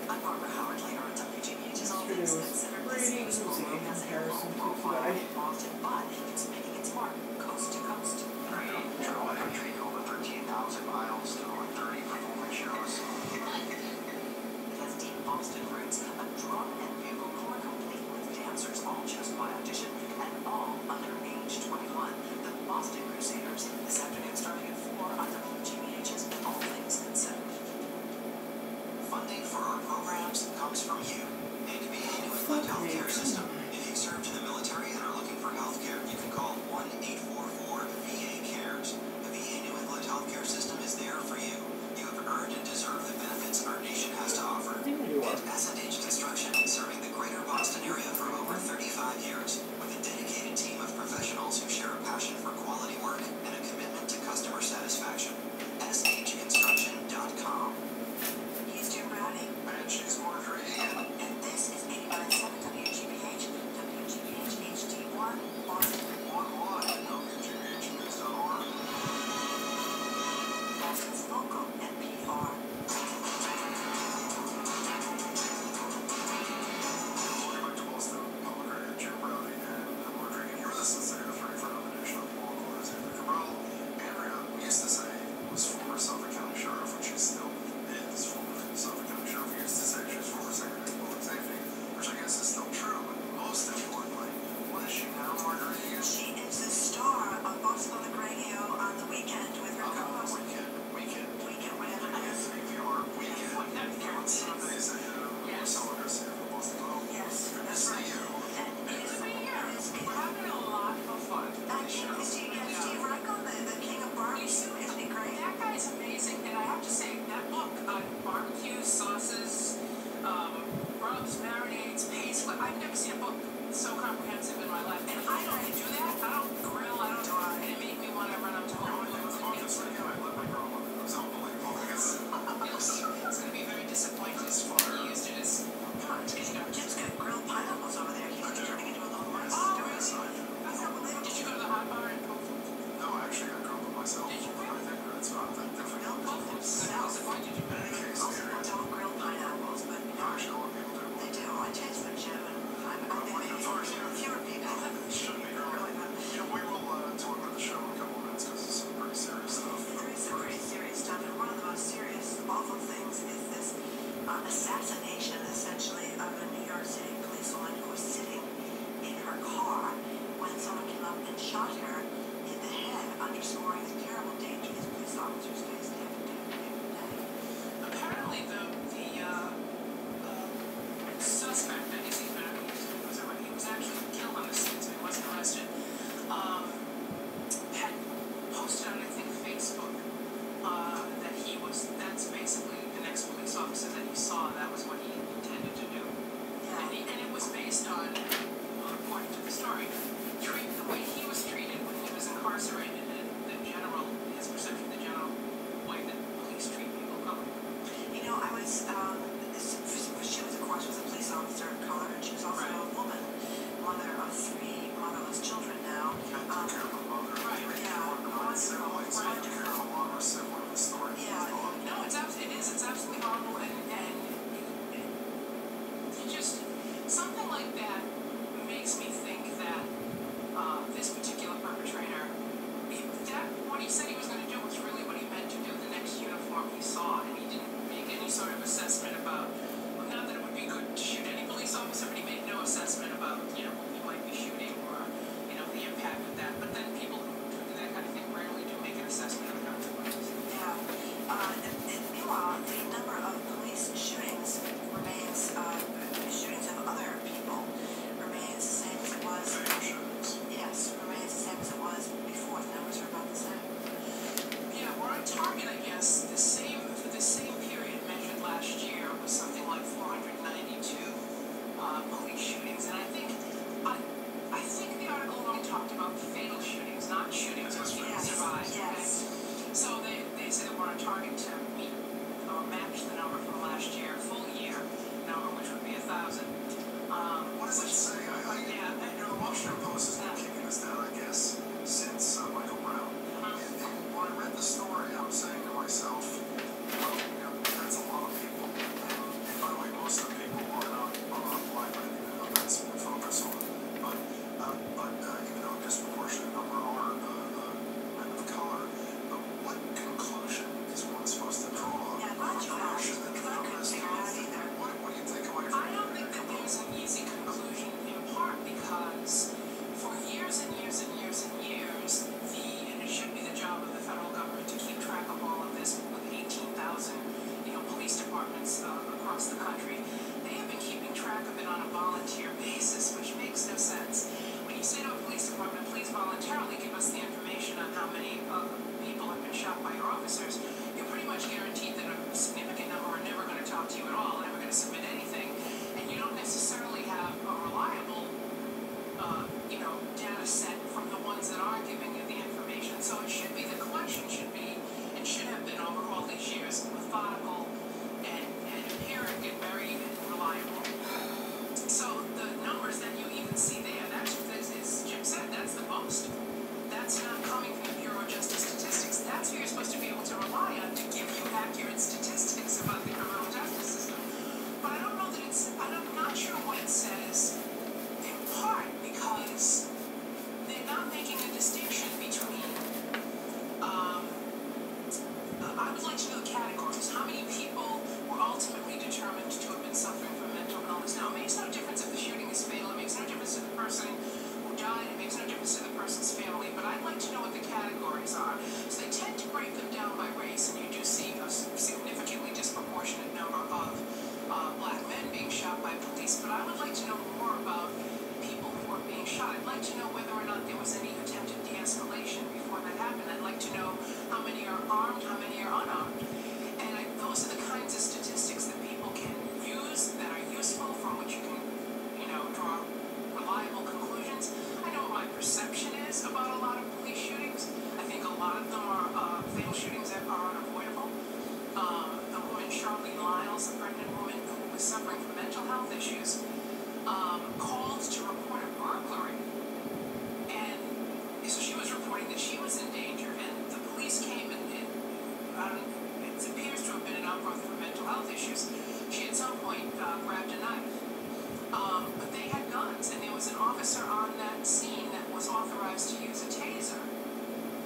I'm Barbara Howard, later on WGBH's All Things Considered. This news program has a low profile in Boston, but it's making its mark coast to coast. Travel country, over 13,000 miles to over 30 performance shows. It has deep Boston roots, a drum and bugle corps complete with dancers, all chosen by audition, and all under age 21. The Boston Crusaders, this afternoon starting at 4 on WGBH's All Things Considered. Funding for our programs comes from you. And to be a New England healthcare system. If you served in the military and are looking for healthcare, you can call 1-844-VA-CARES. The VA New England healthcare system is there for you. You have earned and deserve the benefits our nation has to offer. And S&H Construction, serving the greater Boston area for over 35 years, with a dedicated team of professionals who share a passion for quality work and a commitment to customer satisfaction. shconstruction.com. He's Jim Browning. And she's Marjorie. And this is 89.7 WGBH, WGBH HD1, Boston. Online, WGBHnews.org. Boston's local NPR. Welcome back to Boston Public Radio. Jim Browning and Marjorie. And you're listening to Say Free for another edition of Long Corners. Andrea Cabral. Andrea, we used to say, was former Suffolk County Sheriff, which she still is former Suffolk County Sheriff. We used to say she was former Secretary of Public Safety, which I guess is still true, but most importantly, what is she now, Marjorie? She is the star of Boston Public Radio on the weekend with her co-host. Weekend, Whatever it is. CPR, weekend. On Sundays at Marcella Garcia from Boston Globe. Yes, Good to that's see right. you. And it is We're having a lot of fun. Steve Reichel, the king of barbecue, isn't he great? That guy's amazing, and I have to say, that book on barbecue sauces, rubs, marinades, paste, I've never seen a book so comprehensive in my life. And I don't do that. I don't grill. I don't. And it made me want to run up to Whole Foods and get some. I let my girl on it. It was unbelievable. It's going to be very disappointed if he used it as punch. Jim's got grilled pineapples over there. He's turning into a little more. Did you go to the hot bar in Whole Foods? No, actually, I grew up with myself. Did you I think it's not that difficult. Whole Foods. I'm disappointed you In any case, Most people don't grill pineapples, but actually, a lot of people do. they do. I taste for Jim, and fewer people. Shouldn't be growing. police, but I would like to know more about people who are being shot. I'd like to know whether or not there was any attempted de-escalation before that happened. I'd like to know how many are armed, how many are unarmed. And those are the kinds of statistics that people can use, that are useful, from which you can, draw reliable conclusions. I know what my perception is about a lot of police shootings. I think a lot of them are fatal shootings that are unavoidable. The woman, Charlene Lyles, the pregnant woman who was suffering from mental health issues, called to report a burglary. And so she was reporting that she was in danger, and the police came and it appears to have been an outgrowth of her mental health issues. She at some point grabbed a knife. But they had guns, and there was an officer on that scene that was authorized to use a taser.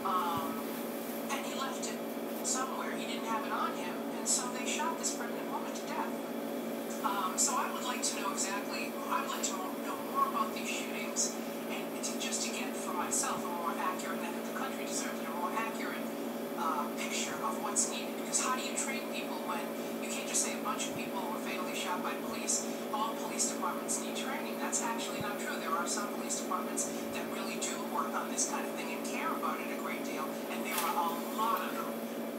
And he left it somewhere. He didn't have it on him, and so they shot this pregnant woman to death. So I would like to know I would like to know more about these shootings, and just to get for myself a more accurate, and I think the country deserves a more accurate picture of what's needed. Because how do you train people when you can't just say a bunch of people were fatally shot by police? All police departments need training. That's actually not true. There are some police departments that really do work on this kind of thing and care about it a great deal, and there are a lot of them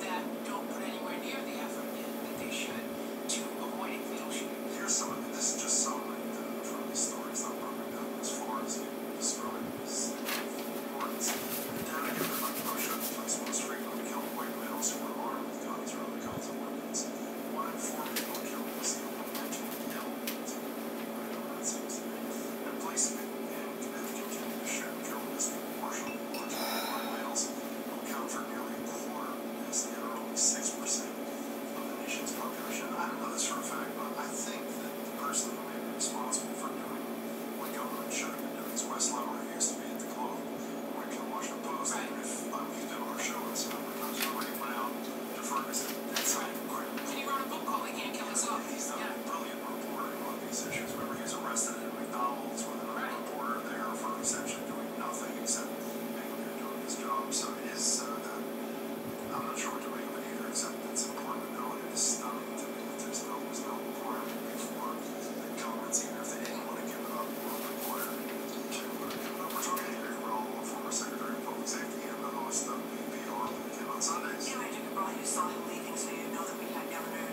that don't put anywhere near the effort in that they should to avoiding fatal shootings. Here's some of this is just some from these stories that broken down as far as you describe this importance. The data given by the show place most frequently killed white males who were armed with guns or other kinds of weapons. 1 in 4 people killed was the only mental ill. That seems to be. And police in Connecticut continue to shoot and kill disproportionately large white males who account for nearly a quarter, as they are only 6% of the nation's population. I don't know this for a fact, but I think that the person who may be responsible for doing what government should have been doing is Wes Lower, who used to be at the Globe, working at the Washington Post. Right. And if he's been on our show, it's sometimes already went out to Ferguson. That's right. And he wrote a book called They Can't Kill Us All. He's done brilliant reporting on these issues. Remember, he was arrested at McDonald's with another reporter there for essentially doing nothing except being there doing his job. So it is, I'm not sure what to make of it either, except it's important to know, and it is stunning to me that there was no requirement before the governments, even if they didn't want to give it up, were required to give it up. We're talking to Henry Rowell, former Secretary of Public Safety, and the host of BPR on Sundays. Yeah, I do. Well, you saw him leaving, so you know that we had Governor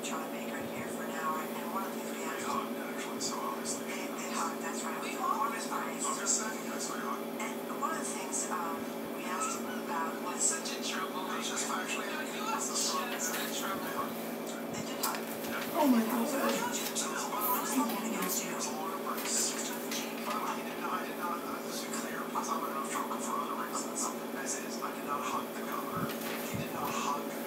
Charlie Baker here for an hour, and one of the things we They asked hugged, actually, so obviously. They hugged, that's right. We warm his eyes. I'm just saying, guys, they hugged. And one of the things we asked him about was Such a trouble. It's just factually You are just in trouble. they did hug. Oh my God. So I told you, so nothing against you. I did not, this is clear, because I'm enough trouble for other reasons. As is, I did not hug the governor. He did not hug me.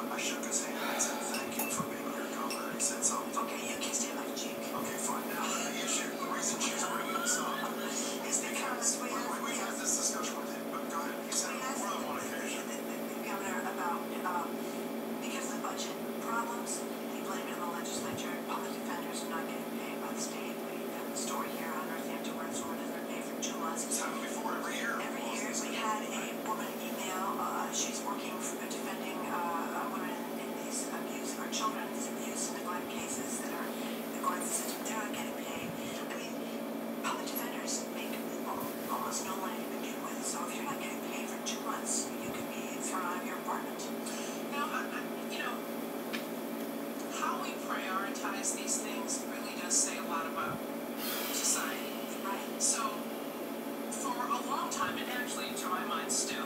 I shook his hand and said, thank you for being here, governor. He said something. Okay, you kissed him on the cheek. Okay, fine. Now, the issue, the reason she's bringing this up It's because we had this discussion with him, but go ahead. He said we asked more than one occasion. the governor about, because of the budget problems, he blamed it on the legislature. Public defenders are not getting paid by the state. We have a story here on Northampton where it's one of them paid for 2 months. It's happened before every year. Every year we had a woman email, she's working for defending women in these abuse, or children in these abuse and neglect cases that are going through the system. They're not getting paid. I mean, public defenders make almost no money to begin with, so if you're not getting paid for 2 months, you could be thrown out of your apartment. Now, how we prioritize these things really does say a lot about society. Right. So, for a long time, and actually to my mind still,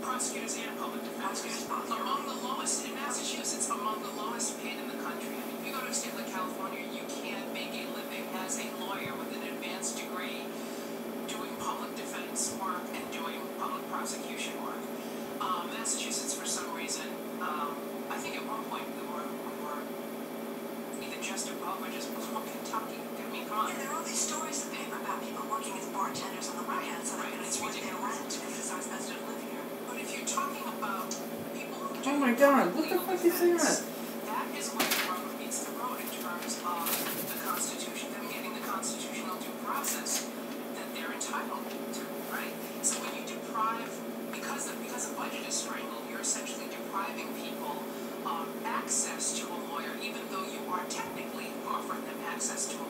prosecutors and public defenders among the lowest in Massachusetts, among the lowest paid in the country. I mean, if you go to a state like California, you can't make a living as a lawyer with an advanced degree doing public defense work and doing public prosecution work. Massachusetts, for some reason, I think at one point we were either just above or just below Kentucky. I mean, come on. Yeah, there are all these stories in the paper about people working as bartenders on the weekends so they can afford their rent because it's so expensive to live here. But if you're talking about people who do Oh my God, what the fuck is defense, that? that is where the rubber meets the road in terms of the Constitution, them getting the constitutional due process that they're entitled to, right? So when you deprive, because the budget is strangled, you're essentially depriving people of access to a lawyer, even though you are technically offering them access to a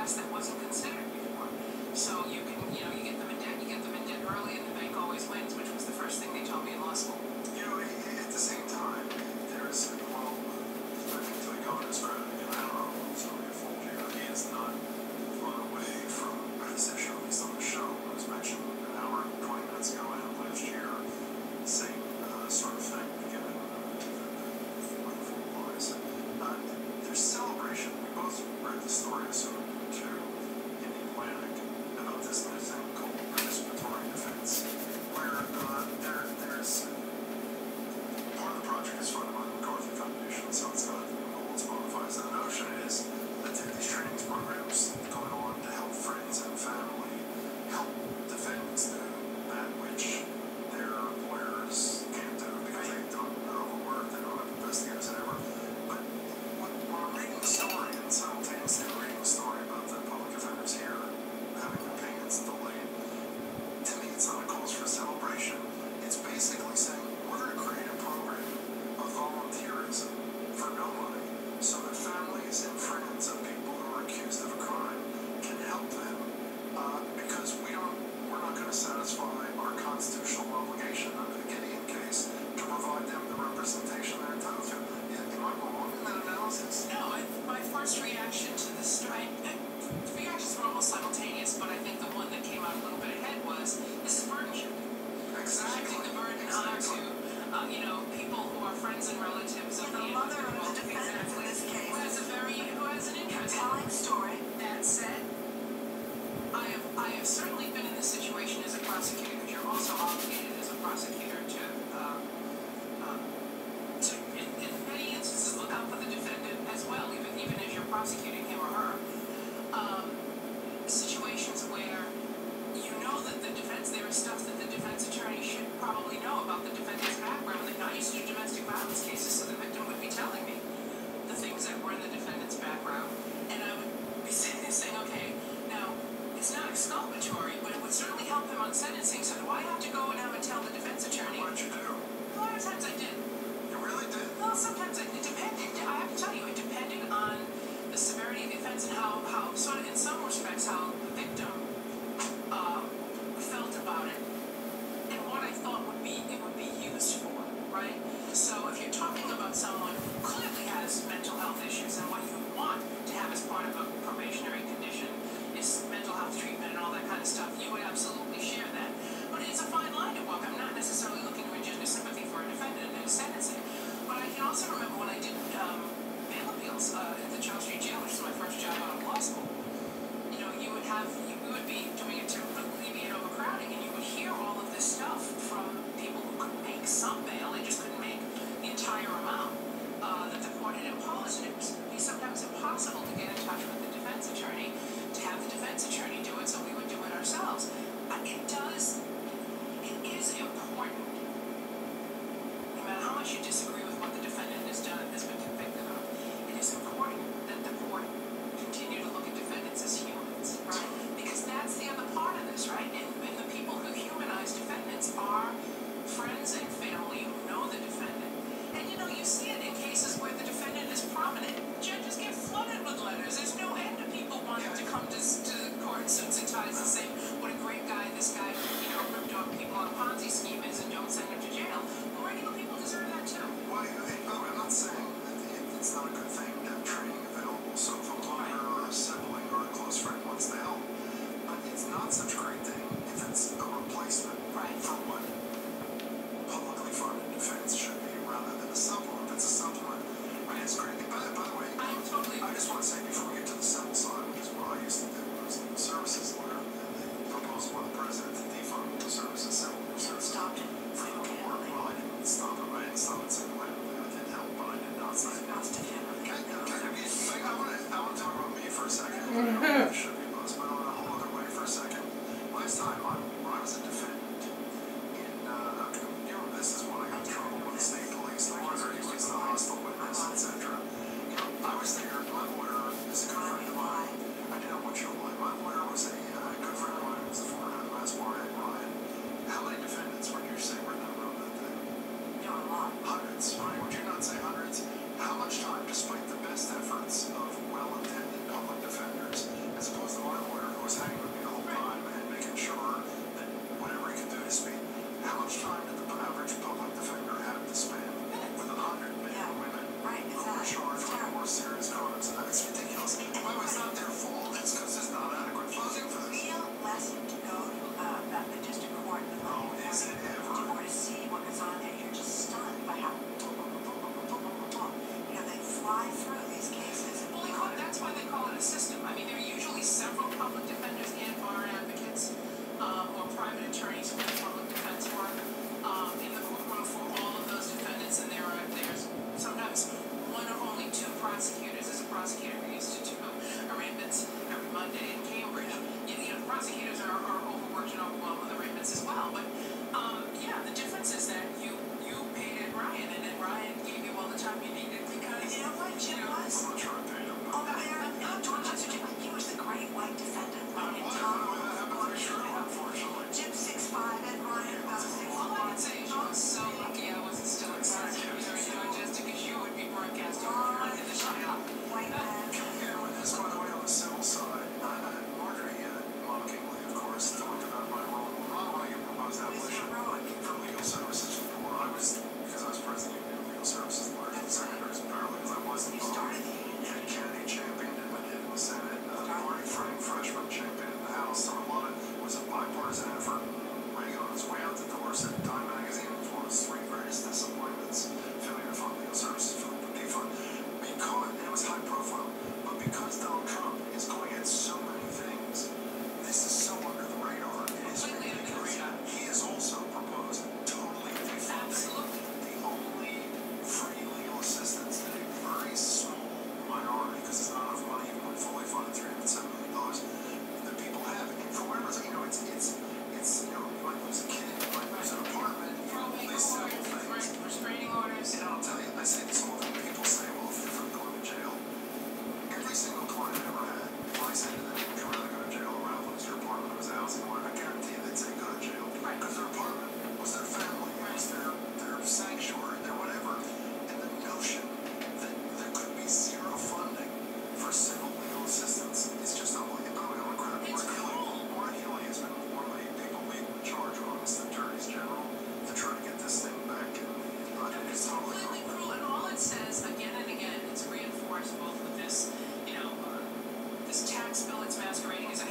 class that wasn't considered before. So you can, you get them in debt early, and the bank always wins, which was the first thing they told me in law school. At the same time, there's, I think to the governor's credit, and I don't know if somebody fooled you, he has not run away from this issue, at least on the show. It was mentioned an hour and 20 minutes ago and last year, same sort of thing, given the full lies. There's celebration. We both read the story, so too, in the Atlantic, about this new thing called participatory defense, where there's part of the project is funded by the McCarthy Foundation, so it's got all its bona fides. The notion is that there are these training programs going on to help friends and family help defendants do that which their lawyers can't do because they're overworked, they don't have investigators and ever. But when I'm reading the story, and simultaneously reading the story about the public offenders here having their payments delayed, to me it's not a cause for celebration. It's basically saying we're going to create a program of volunteerism for no money so that families and friends of people who are accused of a crime can help them because we're not going to satisfy our constitutional obligation under the Gideon case to provide them the representation they're entitled to. Am I wrong in that analysis? No, my first reaction to the story, the reactions were almost simultaneous, but I think the one that came out a little bit ahead was, this is burden shifting. Shifting the burden onto, people who are friends and relatives of the mother of the defendant in this case, who has an interest. Compelling story. That said, I have certainly been in this situation as a prosecutor, because you're also obligated as a prosecutor to in many instances, look out for the defendant as well, even as you're prosecuting him or her. Situations where you know that there is stuff that the defense attorney should probably know about the defendant's background. I used to do domestic violence cases, so the victim would be telling me the things that were in the defendant's background, and I would be saying, okay, now, it's not exculpatory, but it would certainly help him on sentencing, so do I have to go now and tell the defense attorney? What did you do? A lot of times I did. You really did? Well, sometimes it depended. I have to tell you, it depended on the severity of the offense and how sort of in some respects, how the victim felt about it and what I thought it would be used for, right? So if you're talking about someone who clearly has mental health issues, and what you want to have as part of a probationary condition is mental health treatment and all that kind of stuff, you would absolutely share that. But it's a fine line to walk. I'm not necessarily looking to engender sympathy for a defendant in his sentencing. But I can also remember when I did bail appeals at the Charles Street Jail, which was my first job out of law school. You would be doing it to alleviate overcrowding, and you would hear all of this stuff from people who could make some bail. They just couldn't make the entire amount that the court had imposed, and it would be sometimes impossible to get in touch with the defense attorney, to have the defense attorney do it, so we would do it ourselves. It is important, no matter how much you disagree with what the defendant has done and has been convicted of, it is important that the court continue to look at defendants as humans, right? Because that's the other part of this, right? And the people who humanize defendants are friends and family who know the defendant. And you see it in cases where the defendant is prominent. Judges get flooded with letters. There's no end to people wanting to come to the court in suits and ties and say what a great guy this guy ripped off people on a Ponzi scheme is, and don't send him to jail. Well, regular people deserve that too. Well, I'm not saying that it's not a good thing to have training available, so if a mother or a sibling or a close friend wants to help, but it's not such a great thing if it's a replacement for what publicly funded defense should be, rather than a supplement. If it's a supplement, it's great. By the way, I just want to say before we get to the civil side, which is what I used to do when I was a legal services lawyer, and the proposal by the president to defund legal services, civil legal services. Stopped it. For the court. Well, I didn't stop it. I didn't stop it single-handedly. I did help, but I did not say it. I want to talk about me for a second. It should be most, but on a whole other way for a second. Last time, when I was a defendant in, this is when I got in trouble with the state police, the lawyer who was the hostile witness, etc. I was there. My lawyer is a good friend of mine. I didn't know what you were like. My lawyer was a good friend of mine. He was the former head of Mass Warren, Ryan. How many defendants would you say were in that room that day? There were a lot. Hundreds, right? Would you not say hundreds? How much time, despite the best efforts of well-intended public defenders,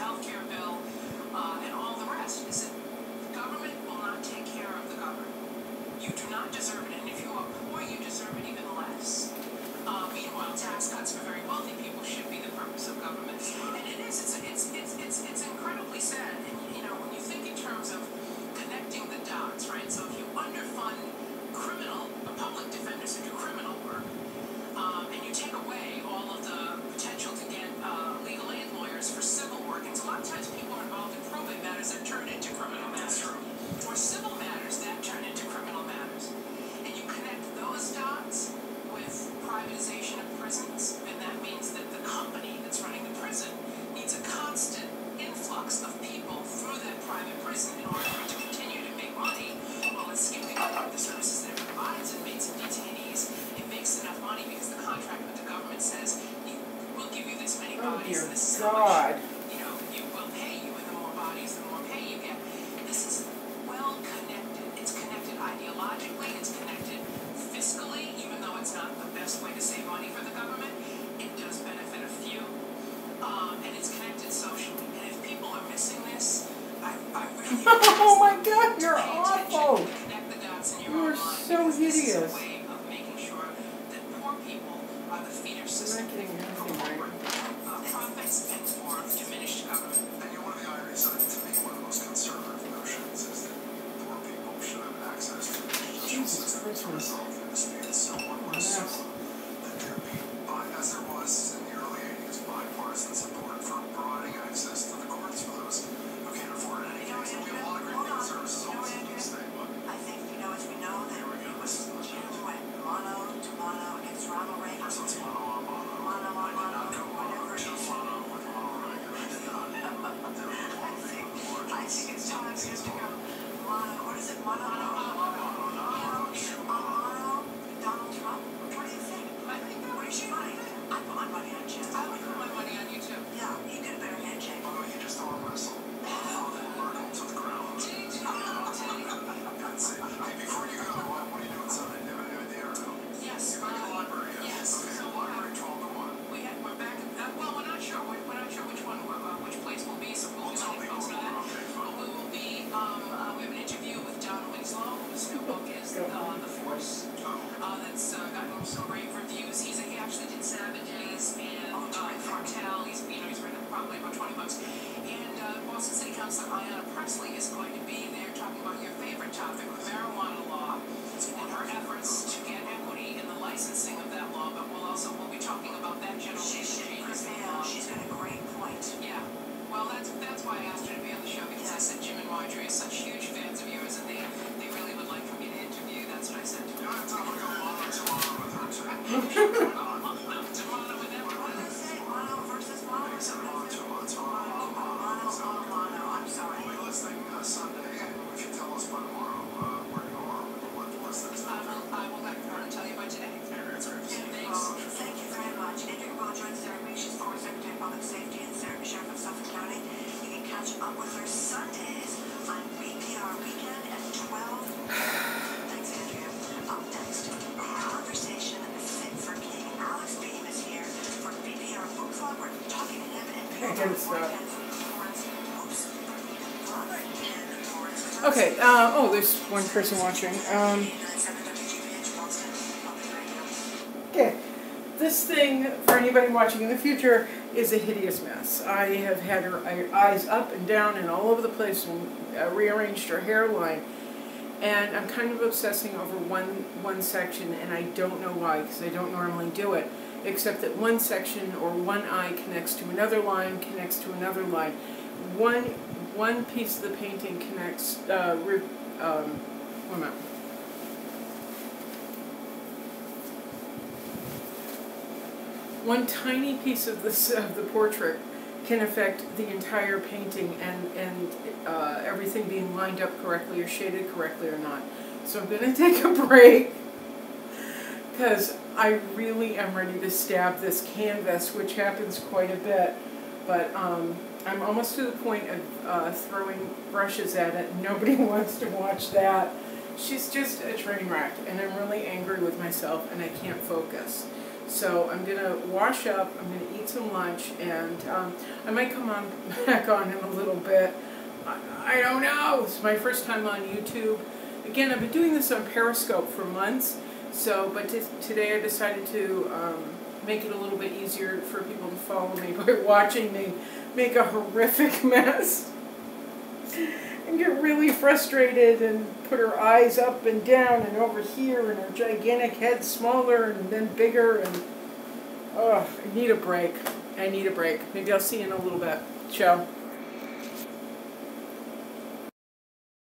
healthcare bill, and all the rest, is that government will not take care of the government. You do not deserve it, and if you are poor, you deserve it even less. Meanwhile, tax cuts for very wealthy people should be the purpose of government, and it is. It's incredibly sad. And when you think in terms of connecting the dots, right? So if you underfund public defenders who do criminal work, and you take away all of the potential to get legal aid lawyers for civil work, and so a lot of times people are involved in probate matters that turn into criminal matters, or civil matters that turn into criminal matters, and you connect those dots with privatization of prisons, and that means that the company that's running the prison needs a constant influx of people through that private prison in order for it to continue to make money while it's skipping over the services that it provides inmates and detainees. It makes enough money because the contract with the government says, we'll give you this many bodies, and this is how much, you will pay you, and the more bodies, the more pay you get. This is well connected. It's connected ideologically, it's connected fiscally, even though it's not the best way to save money for the government, it does benefit a few. And it's connected socially. And if people are missing this, I really oh my God, you're awful. Connect the dots in your You're own mind, so because this is hideous. a way of making sure that poor people are the feeder system for corporate profits and for diminished government. And one of the ironies, to me, one of the most conservative notions is that poor people should have access to the judicial system to resolve their disputes. So one would assume that there be, as there was in the early 80s, bipartisan support for providing access to the courts for those who can't afford it. And we have a lot of great legal services also in this state. I think, as we know, that it was Jim went mono to mono against Ronald Reagan. First it's mono on mono. Mono on I did not mono, go mono whatever it to is. mono with Ronald Reagan. I did not. I think it's time just to go mono. What is it? Mono? Donald Trump? What do you think? I think that Where's your money? I put my money on Jim. I would put my money on you too. Yeah, you get a better handshake. Although you just arm wrestle. Merkel to the ground. That's it. Hey, before you go, what are you doing Sunday? Do you have any idea or no? Yes. You're going to the library, yes? Yes. Okay, So the library 12 to 1. we're back at, well, we're not sure which one, which place we'll be, so we'll We'll tell be people posting we're that. on Facebook. But we will be, we have an interview with John Winslow, whose new book is The Force. That's gotten some rave reviews. He actually did Savages and Cartel. He's written probably about 20 books. And Boston City Councilor Ayanna Pressley is going to be there talking about your favorite topic, the marijuana law, and her efforts to get equity in the licensing of that law. But we'll be talking about that generalization changes in the law. She's got a great point. Yeah. Well, that's why I asked her to be on the show, because I said Jim and Marjorie are such huge fans of yours, and they really would like for me to interview. That's what I said to her. I'm going to go mono to mono with her, too. Tomorrow with them. What did I say? Mono versus mono? I said mono to mono. Mono. I'm sorry. We'll be listening Sunday, and if you tell us by tomorrow where you are, we'll listen to I will let her tell you by today. That's great. Thanks. Thank you very much. Andrew Will joins Sarah Meek. She's former Secretary of Public Safety and Sheriff of Suffolk County. You can catch up with her Sundays on BPR Weekend at 12. Thanks, Andrea. Up next, a conversation fit for King. Alex Beam is here for BPR Book Club. We're talking to him and Okay, there's one person watching. Okay, this thing, for anybody watching in the future, is a hideous mess. I have had her eyes up and down and all over the place and rearranged her hairline. And I'm kind of obsessing over one section, and I don't know why, because I don't normally do it, except that one section or one eye connects to another line, connects to another line. One piece of the painting connects, one tiny piece of the portrait can affect the entire painting and everything being lined up correctly or shaded correctly or not. So I'm going to take a break because I really am ready to stab this canvas, which happens quite a bit. But I'm almost to the point of throwing brushes at it. Nobody wants to watch that. She's just a train wreck, and I'm really angry with myself, and I can't focus. So I'm going to wash up, I'm going to eat some lunch, and I might come on back on in a little bit. I don't know. It's my first time on YouTube. Again, I've been doing this on Periscope for months, but today I decided to make it a little bit easier for people to follow me by watching me make a horrific mess and get really frustrated and put her eyes up and down and over here and her gigantic head smaller and then bigger, and I need a break. I need a break. Maybe I'll see you in a little bit. Ciao.